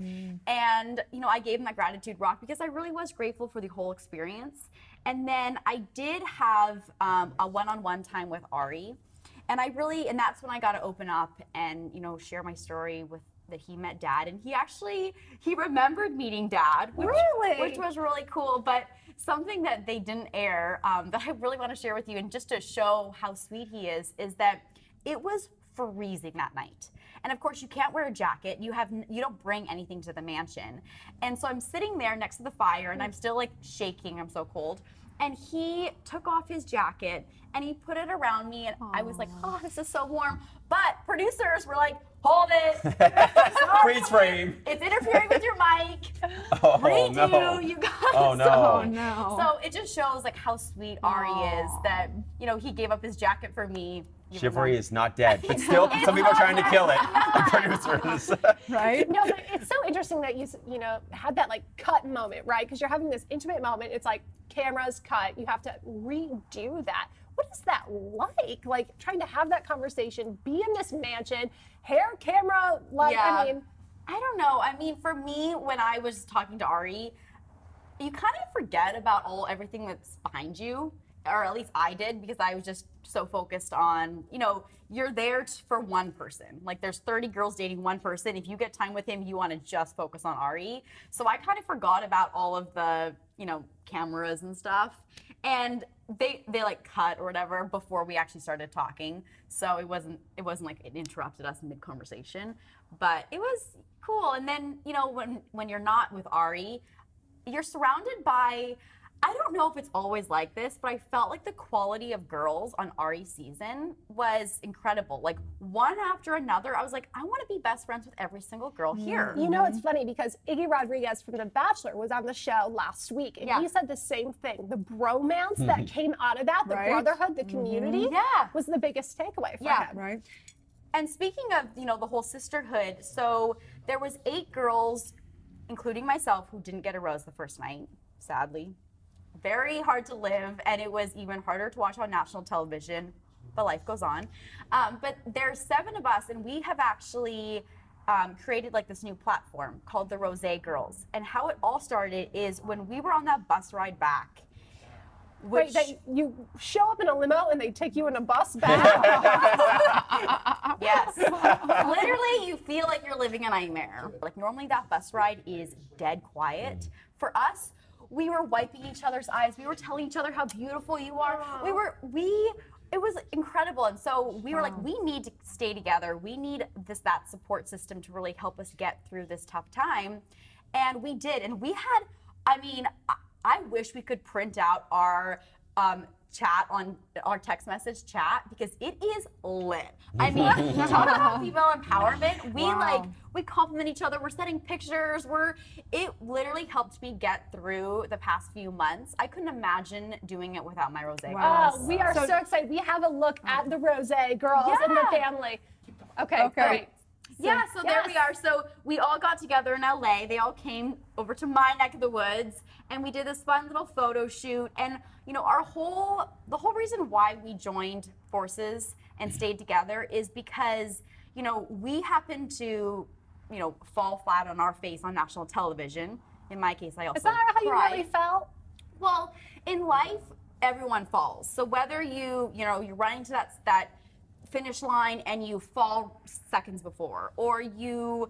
And, you know, I gave him that gratitude rock because I really was grateful for the whole experience. And then I did have a one-on-one time with Ari. And and that's when I got to open up and, you know, share my story with that he met Dad, and he remembered meeting Dad, which was really cool. But something that they didn't air that I really want to share with you, and just to show how sweet he is that it was freezing that night. And of course, you can't wear a jacket. You don't bring anything to the mansion. And so I'm sitting there next to the fire, and I'm still like shaking. I'm so cold. And he took off his jacket and he put it around me, and I was like, oh, this is so warm. But producers were like, hold it. Freeze frame. It's interfering with your mic. Oh, Redo, no. you guys. Oh, no. So it just shows like how sweet Ari is that, you know, he gave up his jacket for me. Chivalry is not dead, but still, some people are trying to kill it. Producers. Right? No, but it's so interesting that you know, had that like cut moment, right? Because you're having this intimate moment. It's like cameras cut. You have to redo that. What is that like? Like trying to have that conversation, be in this mansion, hair, camera, like, Yeah. I mean. I don't know. I mean, for me, when I was talking to Ari, you kind of forget about everything that's behind you. Or at least I did, because I was just so focused on, you know, you're there for one person. Like there's 30 girls dating one person. If you get time with him, you want to just focus on Ari. So I kind of forgot about all of the, you know, cameras and stuff. And they like cut or whatever before we actually started talking. So it wasn't like it interrupted us mid conversation, but it was cool. And then, you know, when you're not with Ari, you're surrounded by, I don't know if it's always like this, but I felt like the quality of girls on Ari's season was incredible. Like one after another, I was like, I want to be best friends with every single girl here. You know, it's funny because Iggy Rodriguez from The Bachelor was on the show last week, and he said the same thing. The bromance that came out of that, the brotherhood, the community, was the biggest takeaway for him. Right. And speaking of, you know, the whole sisterhood, so there was 8 girls, including myself, who didn't get a rose the first night, sadly. Very hard to live, and it was even harder to watch on national television, but life goes on. But there's 7 of us, and we have actually created like this new platform called the Rosé Girls. And how it all started is when we were on that bus ride back. Wait, you show up in a limo and they take you in a bus back? Yes. Literally, you feel like you're living a nightmare. Like normally that bus ride is dead quiet. For us, we were wiping each other's eyes. We were telling each other how beautiful you are. It was incredible. And so we were like, we need to stay together. We need that support system to really help us get through this tough time. And we did. And we had, I mean, I wish we could print out our chat on our text message chat, because it is lit. I mean, talk about female empowerment. We compliment each other. We're sending pictures. It literally helped me get through the past few months. I couldn't imagine doing it without my Rosé girls. We are so excited. We have a look at the Rosé girls and the family. Okay. Great. So there we are. So we all got together in LA. They all came over to my neck of the woods, and we did this fun little photo shoot. And you know, the whole reason why we joined forces and stayed together is because, you know, we happened to, you know, fall flat on our face on national television. In my case, I also Is that how you really felt? Well, in life, everyone falls. So whether you're running to that finish line and you fall seconds before, or you're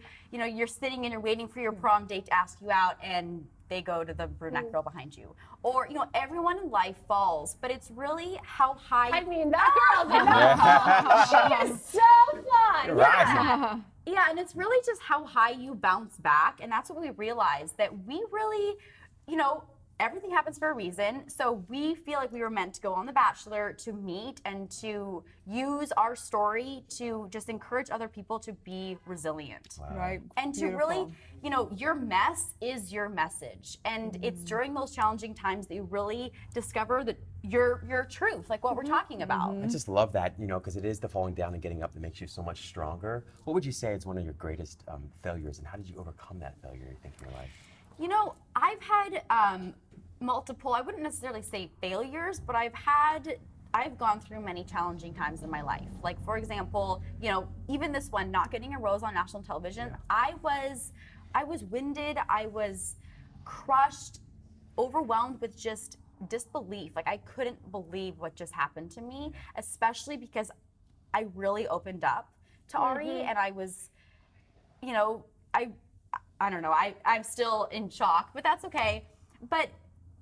sitting and you're waiting for your prom date to ask you out and they go to the brunette girl behind you, or everyone in life falls, but it's really how high. I mean, that girl did not fall. She is so fun. Yeah, and it's really just how high you bounce back, and that's what we realized, that we really, everything happens for a reason. So we feel like we were meant to go on The Bachelor to meet and to use our story to just encourage other people to be resilient. Wow. Right. And to really, you know, your mess is your message. And it's during those challenging times that you really discover that your truth, like what we're talking about. I just love that, you know, because it is the falling down and getting up that makes you so much stronger. What would you say is one of your greatest failures, and how did you overcome that failure, you think, in your life? You know, I've had multiple, I wouldn't necessarily say failures, but I've gone through many challenging times in my life. Like, for example, you know, even this one, not getting a rose on national television, yeah. I was winded, I was crushed, overwhelmed with just disbelief. Like, I couldn't believe what just happened to me, especially because I really opened up to Ari, and I was, you know, I don't know, I'm still in shock, but that's okay.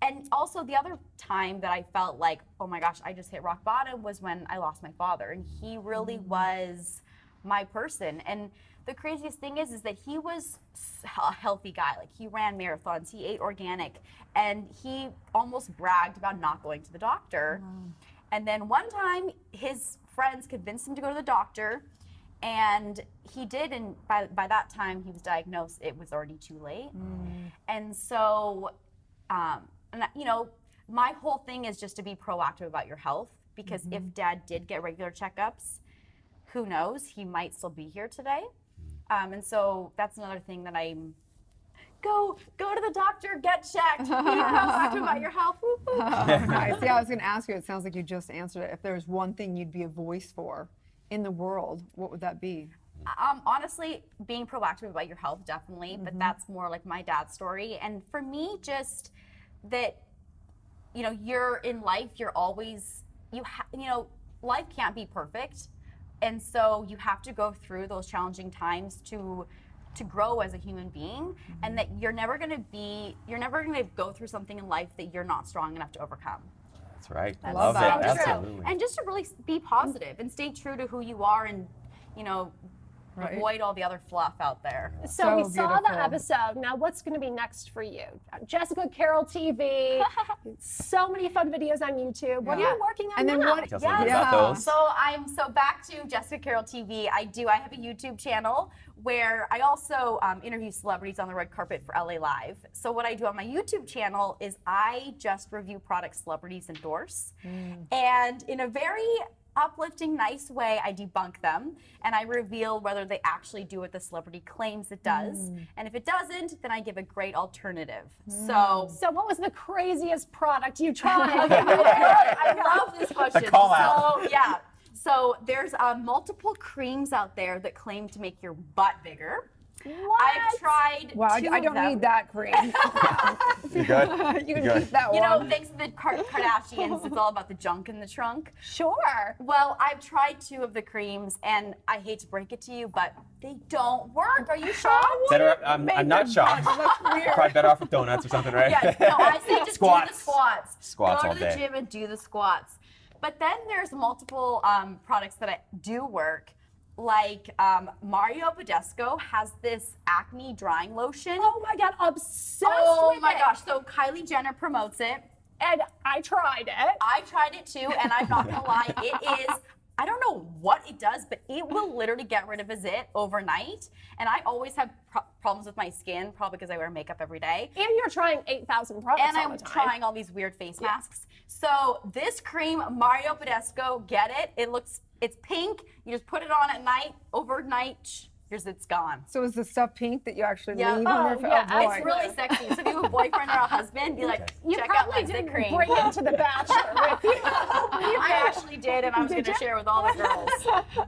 And also the other time that I felt like, oh my gosh, I just hit rock bottom was when I lost my father, and he really was my person. And the craziest thing is that he was a healthy guy. Like, he ran marathons, he ate organic, and he almost bragged about not going to the doctor. And then one time his friends convinced him to go to the doctor, and he did, and by that time he was diagnosed, it was already too late. And so, and you know, my whole thing is just to be proactive about your health, because if Dad did get regular checkups, who knows, he might still be here today. And so that's another thing that I'm, go to the doctor, get checked, be proactive about your health. Nice. Yeah, I was going to ask you, it sounds like you just answered it. If there's one thing you'd be a voice for in the world, what would that be? Honestly, being proactive about your health, definitely, but that's more like my dad's story. And for me, just that, you know, you're in life, you're always, you know, life can't be perfect. And so you have to go through those challenging times to grow as a human being, and that you're never going to go through something in life that you're not strong enough to overcome. That's right. I love that. it. Absolutely. And just to really be positive and stay true to who you are, and, you know, avoid all the other fluff out there. So we saw the episode. Now, what's going to be next for you? Jessica Carroll TV. So many fun videos on YouTube. What are you working on now? So back to Jessica Carroll TV. I have a YouTube channel where I also interview celebrities on the red carpet for LA Live. So what I do on my YouTube channel is I just review products celebrities endorse, and in a very uplifting, nice way, I debunk them, and I reveal whether they actually do what the celebrity claims it does. And if it doesn't, then I give a great alternative. So what was the craziest product you tried? I love this question. The call out. So yeah, so there's multiple creams out there that claim to make your butt bigger. What? I've tried I don't need that cream. You good? You can keep that one. You know, thanks to the Kardashians, it's all about the junk in the trunk. Sure. Well, I've tried 2 of the creams, and I hate to break it to you, but they don't work. Are you shocked? Better, I'm not shocked. Probably better off with donuts or something, right? Yeah, no, I say just do the squats. Squats Go all to the day. gym and do the squats. But then there's multiple products that do work. Like Mario Badescu has this acne drying lotion. Oh my God, obsessed Oh with my it. gosh, so Kylie Jenner promotes it. And I tried it. I tried it too, and I'm not gonna lie, it is, I don't know what it does, but it will literally get rid of a zit overnight. And I always have problems with my skin, probably because I wear makeup every day. And you're trying 8,000 products And I'm trying all these weird face masks. So this cream, Mario Badescu, get it. It's pink. You just put it on at night, overnight, your zit's gone. So is the stuff pink that you actually leave on your face? Yeah, Oh, boy. it's really sexy. So if you have a boyfriend or a husband, be like, You check out my probably zit didn't cream. bring it to the Bachelor with you. I actually did, and I was going to share with all the girls.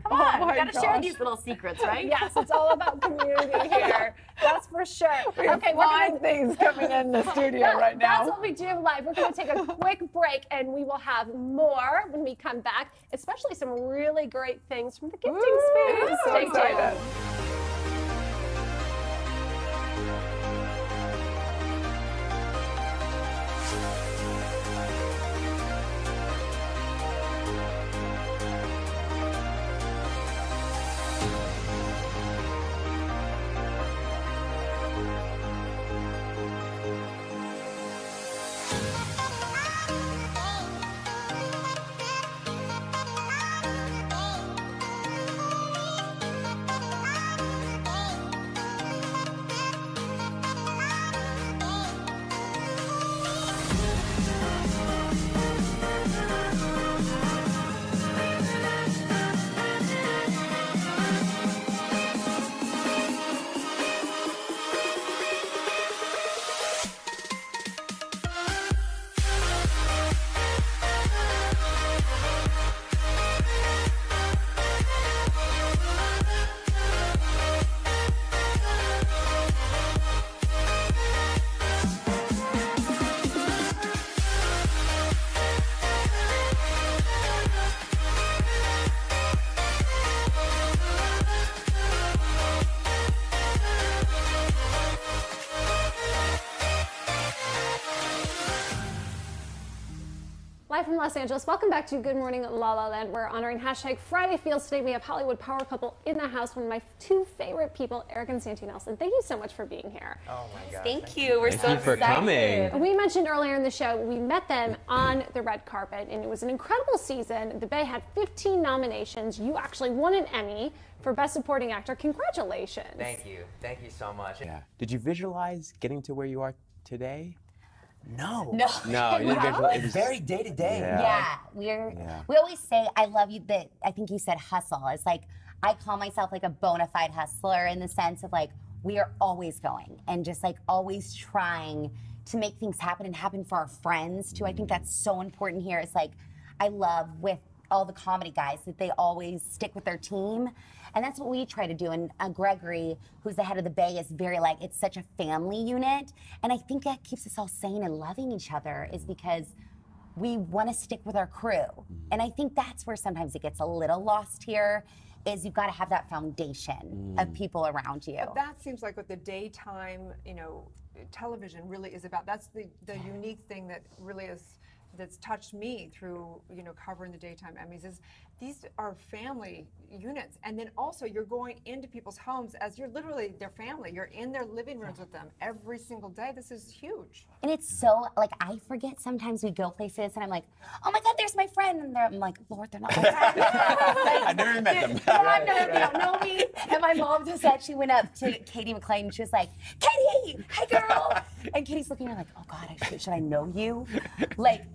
Come on, we got to share these little secrets, right? Yes, it's all about community here. That's for sure. Okay, Fine things coming in the studio right now. That's what we do live. We're going to take a quick break, and we will have more when we come back, especially some really great things from the gifting space. So Stay excited. tuned. Los Angeles. Welcome back to Good Morning La La Land. We're honoring hashtag Friday Feels today. We have Hollywood power couple in the house. One of my two favorite people, Eric and Santi Nelson. Thank you so much for being here. Oh my God. Thank you. We're so Thank you for excited. coming. We mentioned earlier in the show, we met them on the red carpet, and it was an incredible season. The Bay had 15 nominations. You actually won an Emmy for Best Supporting Actor. Congratulations. Thank you. Thank you so much. Yeah. Did you visualize getting to where you are today? No. No, you didn't visualize. It was Very day to day. Yeah, we always say I love you, but I think you said hustle. It's like I call myself like a bona fide hustler in the sense of like we are always going and just like always trying to make things happen and happen for our friends too. I think that's so important here. It's like I love with all the comedy guys that they always stick with their team, and that's what we try to do. And Gregory, who's the head of the Bay, is very like it's such a family unit, and I think that keeps us all sane and loving each other is because we want to stick with our crew. And I think that's where sometimes it gets a little lost here is you've got to have that foundation of people around you. But that seems like what the daytime, television really is about. That's the unique thing that really is that's touched me through covering the daytime Emmys is these are family units, and then also you're going into people's homes as you're literally their family. You're in their living rooms with them every single day. This is huge. And it's so like I forget sometimes we go places and I'm like, oh my God, there's my friend, and I'm like, Lord, they're not my friend. I never even met them. They don't know me. And my mom just actually went up to Katie McClain and she was like, Katie, hi girl. And Katie's looking at me like, oh God, should I know you?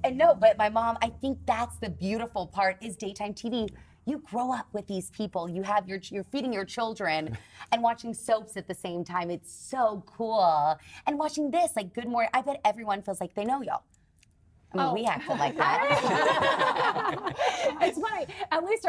And no, but my mom, I think that's the beautiful part is daytime TV. You grow up with these people. You're feeding your children and watching soaps at the same time. It's so cool. And watching this, like Good Morning, I bet everyone feels like they know y'all. I mean, we acted like that. It's funny. At least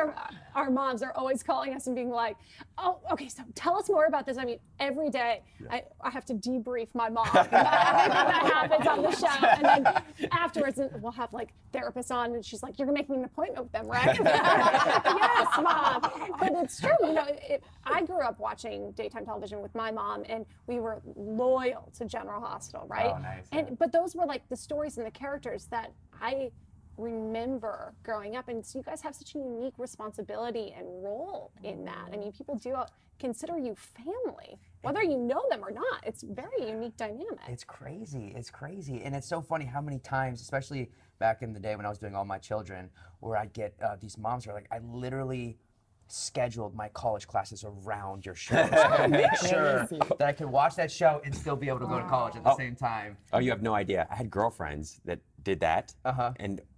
our moms are always calling us and being like, oh, okay, so tell us more about this. I mean, every day I have to debrief my mom about everything that happens on the show. And then afterwards, we'll have like therapists on and she's like, you're going to make me an appointment with them, right? Yes, Mom. But it's true. I grew up watching daytime television with my mom and we were loyal to General Hospital, right? Oh, nice. But those were like the stories and the characters that I remember growing up, and so you guys have such a unique responsibility and role in that. I mean, people do consider you family, whether you know them or not. It's a very unique dynamic. It's crazy. It's crazy. And it's so funny how many times, especially back in the day when I was doing All My Children, where I'd get these moms who are like, I literally scheduled my college classes around your show to make sure that I could watch that show and still be able to go to college at the same time. Oh, you have no idea. I had girlfriends that did that.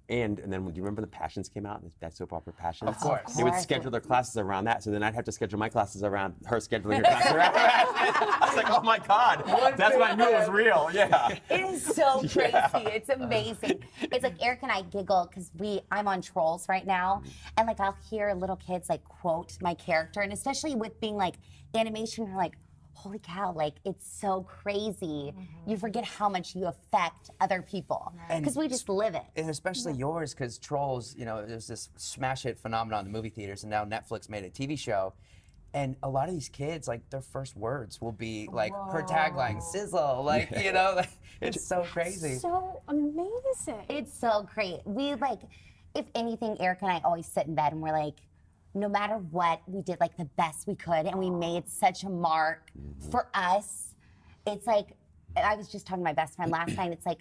And then do you remember the Passions came out? That soap opera Passions? Of course. They would schedule their classes around that, so then I'd have to schedule my classes around her scheduling her classes around Passions. I was like, oh my God, that's when I knew it was real. Yeah. It is so crazy. It's amazing. It's like Eric and I giggle because I'm on Trolls right now, and like I'll hear little kids like quote my character, and especially with being like animation, they're like, holy cow, like it's so crazy. You forget how much you affect other people because we just live it. And especially yours, because Trolls, there's this smash hit phenomenon in the movie theaters, and now Netflix made a TV show. And a lot of these kids, like their first words will be like her tagline, sizzle, like, it's so crazy. So amazing. It's so great. We if anything, Eric and I always sit in bed and we're like, no matter what, we did like the best we could and we made such a mark for us. It's like, I was just talking to my best friend last night, it's like,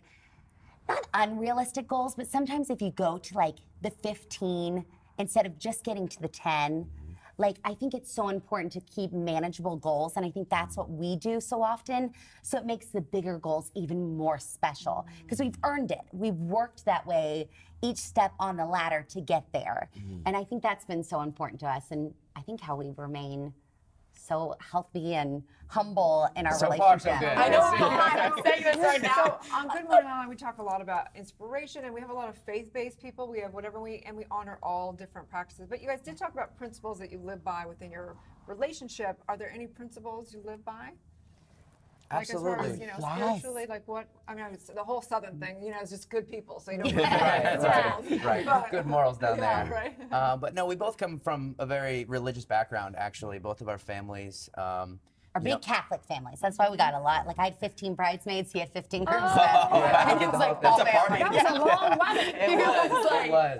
not unrealistic goals, but sometimes if you go to like the 15 instead of just getting to the 10, like I think it's so important to keep manageable goals, and I think that's what we do so often, so it makes the bigger goals even more special because we've earned it. We've worked that way each step on the ladder to get there, and I think that's been so important to us, and I think how we remain so healthy and humble in our relationship. Far, so good. I know, I'm saying this right now. So on Good Morning LaLa, we talk a lot about inspiration, and we have a lot of faith-based people. We have whatever and we honor all different practices. But you guys did talk about principles that you live by within your relationship. Are there any principles you live by? Absolutely. Like as far as, spiritually, like what? I mean, it's the whole Southern thing, it's just good people, so you don't Right. But, good morals down there. Right. But no, we both come from a very religious background, actually. Both of our families, are big Catholic families. That's why we got a lot. Like I had 15 bridesmaids, he had 15 groomsmen. Yeah, And it was like that's all a party. family. That was a long wedding. It was.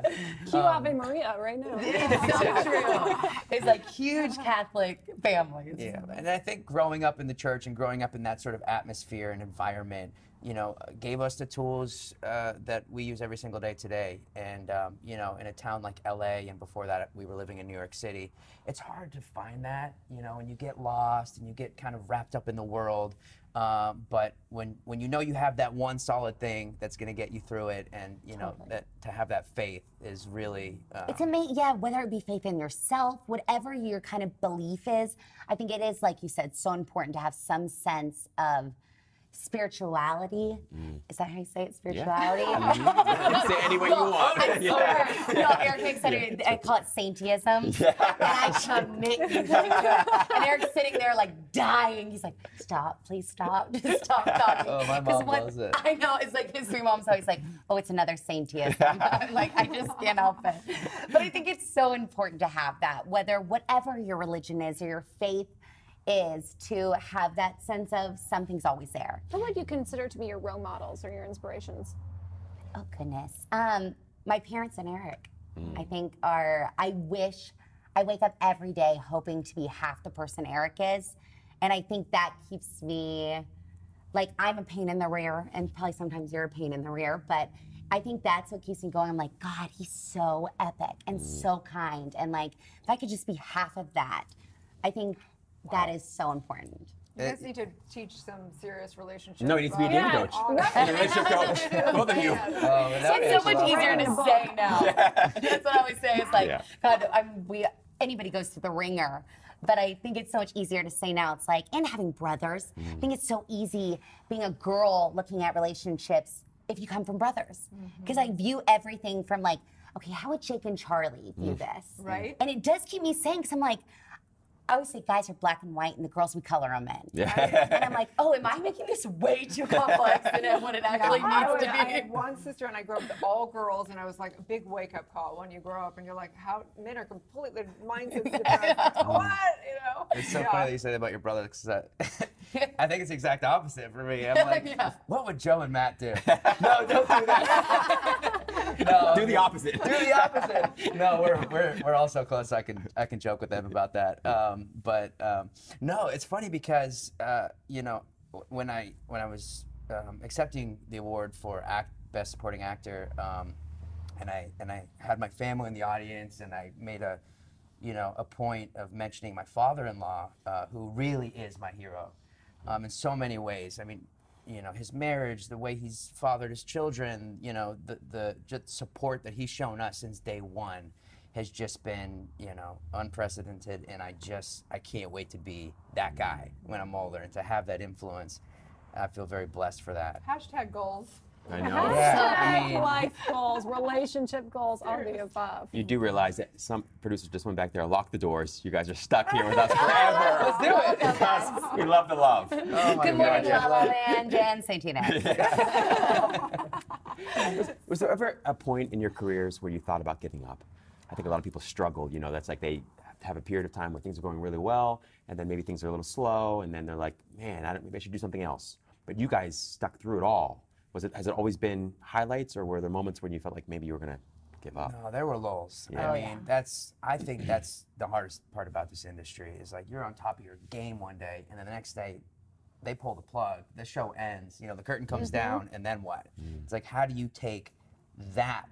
Cue Ave Maria right now. It's so true. It's like huge Catholic families. Yeah, and I think growing up in the church and growing up in that sort of atmosphere and environment, you know, gave us the tools that we use every single day today. And, you know, in a town like LA, and before that we were living in New York City, it's hard to find that, you know, and you get lost and you get kind of wrapped up in the world. But when you know you have that one solid thing that's going to get you through it, and, you know, that to have that faith is really... It's amazing, yeah, whether it be faith in yourself, whatever your kind of belief is, I think it is, like you said, so important to have some sense of spirituality. Is that how you say it? Spirituality? Yeah. You can say it any way you want. No, Eric makes it, I call it saintyism. And I commit you to it. And Eric's sitting there like dying. He's like, stop, please stop. Just stop talking. Oh, my mom loves it. I know, it's like his three moms always like, oh, it's another saintyism. Like, I just can't help it. But I think it's so important to have that, whatever your religion is or your faith is, to have that sense of something's always there. Who would you consider to be your role models or your inspirations? Oh, goodness. My parents and Eric, I think I wake up every day hoping to be half the person Eric is. And I think that keeps me, like, I'm a pain in the rear, and probably sometimes you're a pain in the rear, but I think that's what keeps me going. I'm like, God, he's so epic and so kind. And like, if I could just be half of that, I think that is so important. You guys need to teach some serious relationships. No, he needs to be a dating coach. A relationship coach. Both of you. It's so much easier to say now. That's what I always say. It's like, God, anybody goes through the ringer. But I think it's so much easier to say now. It's like, and having brothers. I think it's so easy being a girl looking at relationships if you come from brothers. Because I view everything from like, okay, how would Jake and Charlie view this? Right. And it does keep me saying, because I'm like, I always say guys are black and white and the girls we color them in. Yeah. And I'm like, oh, am I making this way too complex than what it actually needs to be? I had one sister and I grew up with all girls, and I was like, a big wake-up call when you grow up and you're like, how men are completely mindset different. What? You know? It's so funny that you say that about your brother, because I think it's the exact opposite for me. I'm like, what would Joe and Matt do? No, don't do that. No, do the opposite. Do the opposite. No, we're all so close. I can joke with them about that. But no, it's funny because you know, when I was accepting the award for Best Supporting Actor, and I had my family in the audience, and I made a point of mentioning my father-in-law, who really is my hero, in so many ways. I mean, you know, his marriage, the way he's fathered his children, you know, the just support that he's shown us since day one has just been, you know, unprecedented, and I can't wait to be that guy when I'm older, and to have that influence. I feel very blessed for that. Hashtag goals. I know. Hashtag life goals, relationship goals, all the above. You do realize that some producers just went back there, locked the doors. You guys are stuck here with us forever. Let's do it. Yes, we love the love. Oh my Good morning, God. LALALAND and St. Tina. Was there ever a point in your careers where you thought about giving up? I think a lot of people struggle. You know, that's like they have a period of time where things are going really well, and then maybe things are a little slow, and then they're like, man, maybe I should do something else. But you guys stuck through it all. Has it always been highlights, or were there moments when you felt like maybe you were going to give up? No, there were lulls. Yeah. I mean, I think that's the hardest part about this industry, is like you're on top of your game one day, and then the next day they pull the plug, the show ends, you know, the curtain comes down, and then what? It's like, how do you take that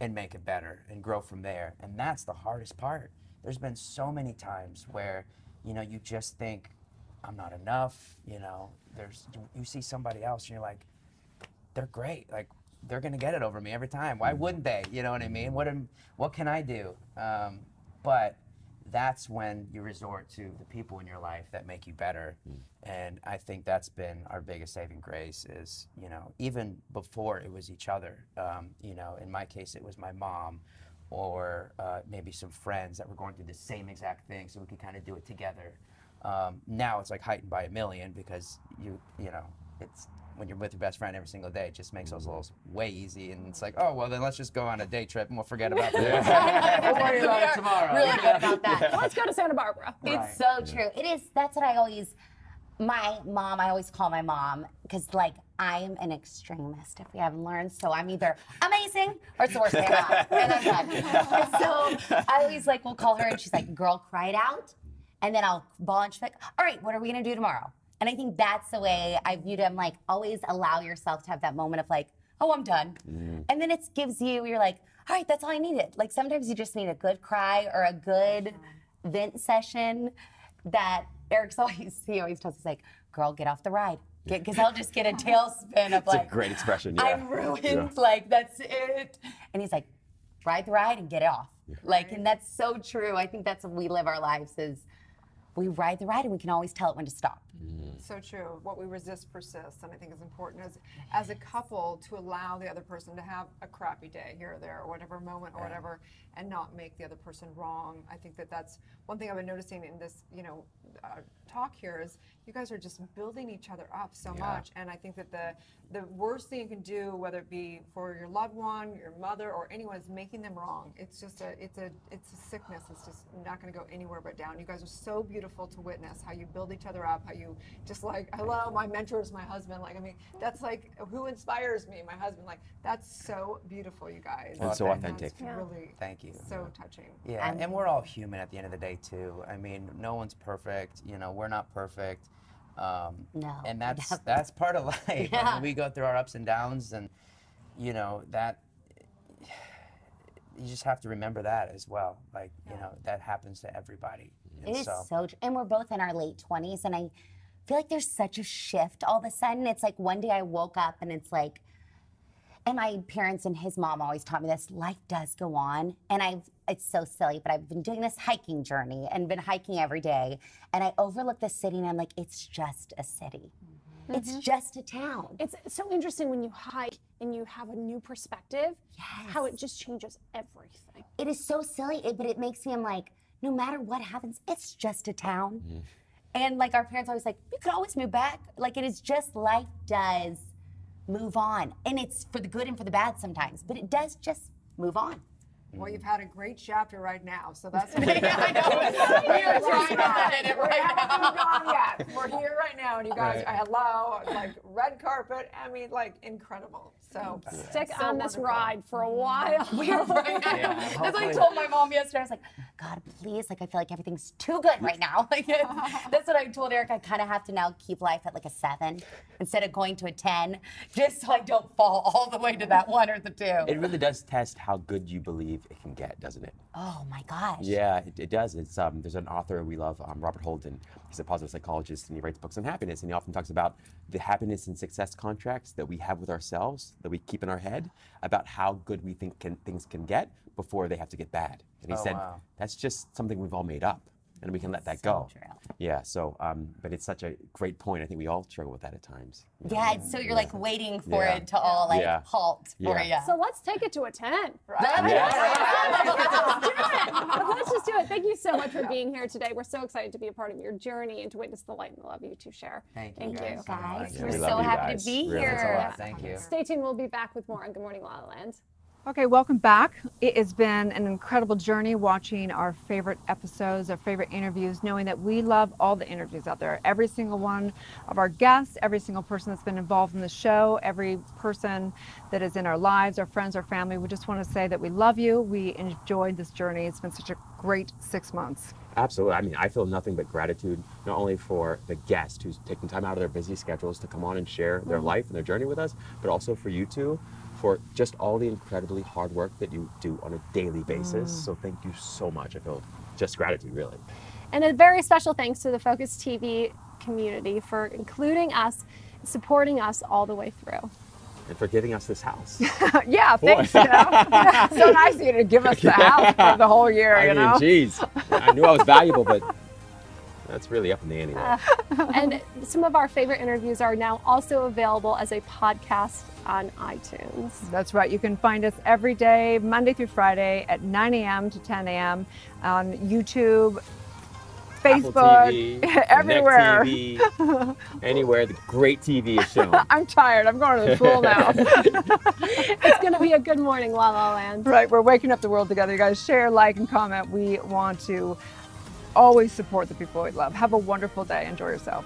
and make it better and grow from there? And that's the hardest part. There's been so many times where, you know, you just think, I'm not enough, you know, you see somebody else and you're like, they're great, like, they're gonna get it over me every time. Why wouldn't they? You know what I mean? What can I do? But that's when you resort to the people in your life that make you better. And I think that's been our biggest saving grace, is, you know, even before it was each other. You know, in my case, it was my mom, or maybe some friends that were going through the same exact thing, so we could kind of do it together. Now it's like heightened by a million, because you know, when you're with your best friend every single day, it just makes those lulls way easy. And it's like, oh, well, then let's just go on a day trip and we'll forget about that. We'll worry about it tomorrow. Really good about that. Let's go to Santa Barbara. It's so true. It is. That's what I always. My mom, I always call my mom because, like, I'm an extremist, if we haven't learned. So I'm either amazing or it's the worst day of my life. And I'm done. And so I always, like, will call her and she's like, girl, cry it out. And then I'll bawl and she's like, all right, what are we going to do tomorrow? And I think that's the way I viewed it. I'm like, always allow yourself to have that moment of, like, oh, I'm done. And then it gives you're like, all right, that's all I needed. Like, sometimes you just need a good cry or a good vent session that Eric's he always tells us, like, girl, get off the ride. Because I'll just get a tailspin of, like, It's a great expression, yeah. I'm ruined, like, that's it. And he's like, ride the ride and get it off. Like, and that's so true. I think that's what we live our lives is we ride the ride and we can always tell it when to stop. So true. What we resist persists, and I think it's important as a couple to allow the other person to have a crappy day here or there, or whatever moment or whatever, and not make the other person wrong. I think that's one thing I've been noticing in this, talk here is you guys are just building each other up so much, and I think that the worst thing you can do, whether it be for your loved one, your mother, or anyone, is making them wrong. It's just it's a sickness. It's just not going to go anywhere but down. You guys are so beautiful to witness how you build each other up, how you just like, hello, my mentor is my husband. Like, I mean, that's like who inspires me, my husband. Like, that's so beautiful, you guys. And so authentic. That's really Thank you. so touching. Yeah, and we're all human at the end of the day too. I mean, no one's perfect. We're not perfect. No. And that's part of life. Yeah. I mean, we go through our ups and downs, and that you just have to remember that as well. Like, that happens to everybody. It is so true. And we're both in our late 20s, and I feel like there's such a shift all of a sudden. It's like one day I woke up and it's like, and my parents and his mom always taught me this, life does go on. And it's so silly, but I've been doing this hiking journey and been hiking every day. And I overlook the city and I'm like, it's just a city. It's just a town. It's so interesting when you hike and you have a new perspective, how it just changes everything. It is so silly, but it makes me, I'm like, no matter what happens, it's just a town. And like our parents always like, you could always move back. Like, it is just, life does move on. And it's for the good and for the bad sometimes, but it does just move on. Well, you've had a great chapter right now, so that's I know. We are trying to edit it right now. Moved on yet. We're here right now, and you guys, hello, like red carpet. I mean, like incredible. So stick so on this wonderful. ride for a while. We're right now. That's what I told my mom yesterday. I was like, God, please, like, I feel like everything's too good right now. Like, that's what I told Eric. I kind of have to now keep life at like a 7 instead of going to a 10, just so I don't fall all the way to that 1 or the 2. It really does test how good you believe it can get, doesn't it? Oh my gosh. Yeah, it does. It's there's an author we love, Robert Holden. He's a positive psychologist, and he writes books on happiness, and he often talks about the happiness and success contracts that we have with ourselves, that we keep in our head, about how good we think things can get before they have to get bad. And he said, that's just something we've all made up, and we can let that go. True. Yeah, so, but it's such a great point. I think we all struggle with that at times. Yeah, so you're like waiting for it to all like halt for you. So let's take it to a 10. Right? Let's just do it. Thank you so much for being here today. We're so excited to be a part of your journey and to witness the light and the love you two share. Thank you. Guys, Yeah, we're we so love you happy guys. to be Really. here. Thank you. Stay tuned. We'll be back with more on Good Morning La La Land. Okay, welcome back. It has been an incredible journey watching our favorite episodes, our favorite interviews, knowing that we love all the interviews out there. Every single one of our guests, every single person that's been involved in the show, every person that is in our lives, our friends, our family. We just want to say that we love you. We enjoyed this journey. It's been such a great 6 months. Absolutely. I mean, I feel nothing but gratitude, not only for the guest who's taking time out of their busy schedules to come on and share their life and their journey with us, but also for you two, for just all the incredibly hard work that you do on a daily basis. So thank you so much. I feel just gratitude, really. And a very special thanks to the Focus TV community for including us, supporting us all the way through. And for giving us this house. Yeah, thanks. So nice of you to give us the house for the whole year, I mean, geez. I knew I was valuable, but that's really up in the ante there. And some of our favorite interviews are now also available as a podcast on iTunes. That's right. You can find us every day, Monday through Friday at 9 a.m. to 10 a.m. on YouTube, Facebook, TV, everywhere. Connect TV, anywhere the great TV is shown. I'm tired. I'm going to the pool now. It's going to be a good morning, La La Land. Right, we're waking up the world together. You guys share, like, and comment. We want to always support the people we love. Have a wonderful day. Enjoy yourself.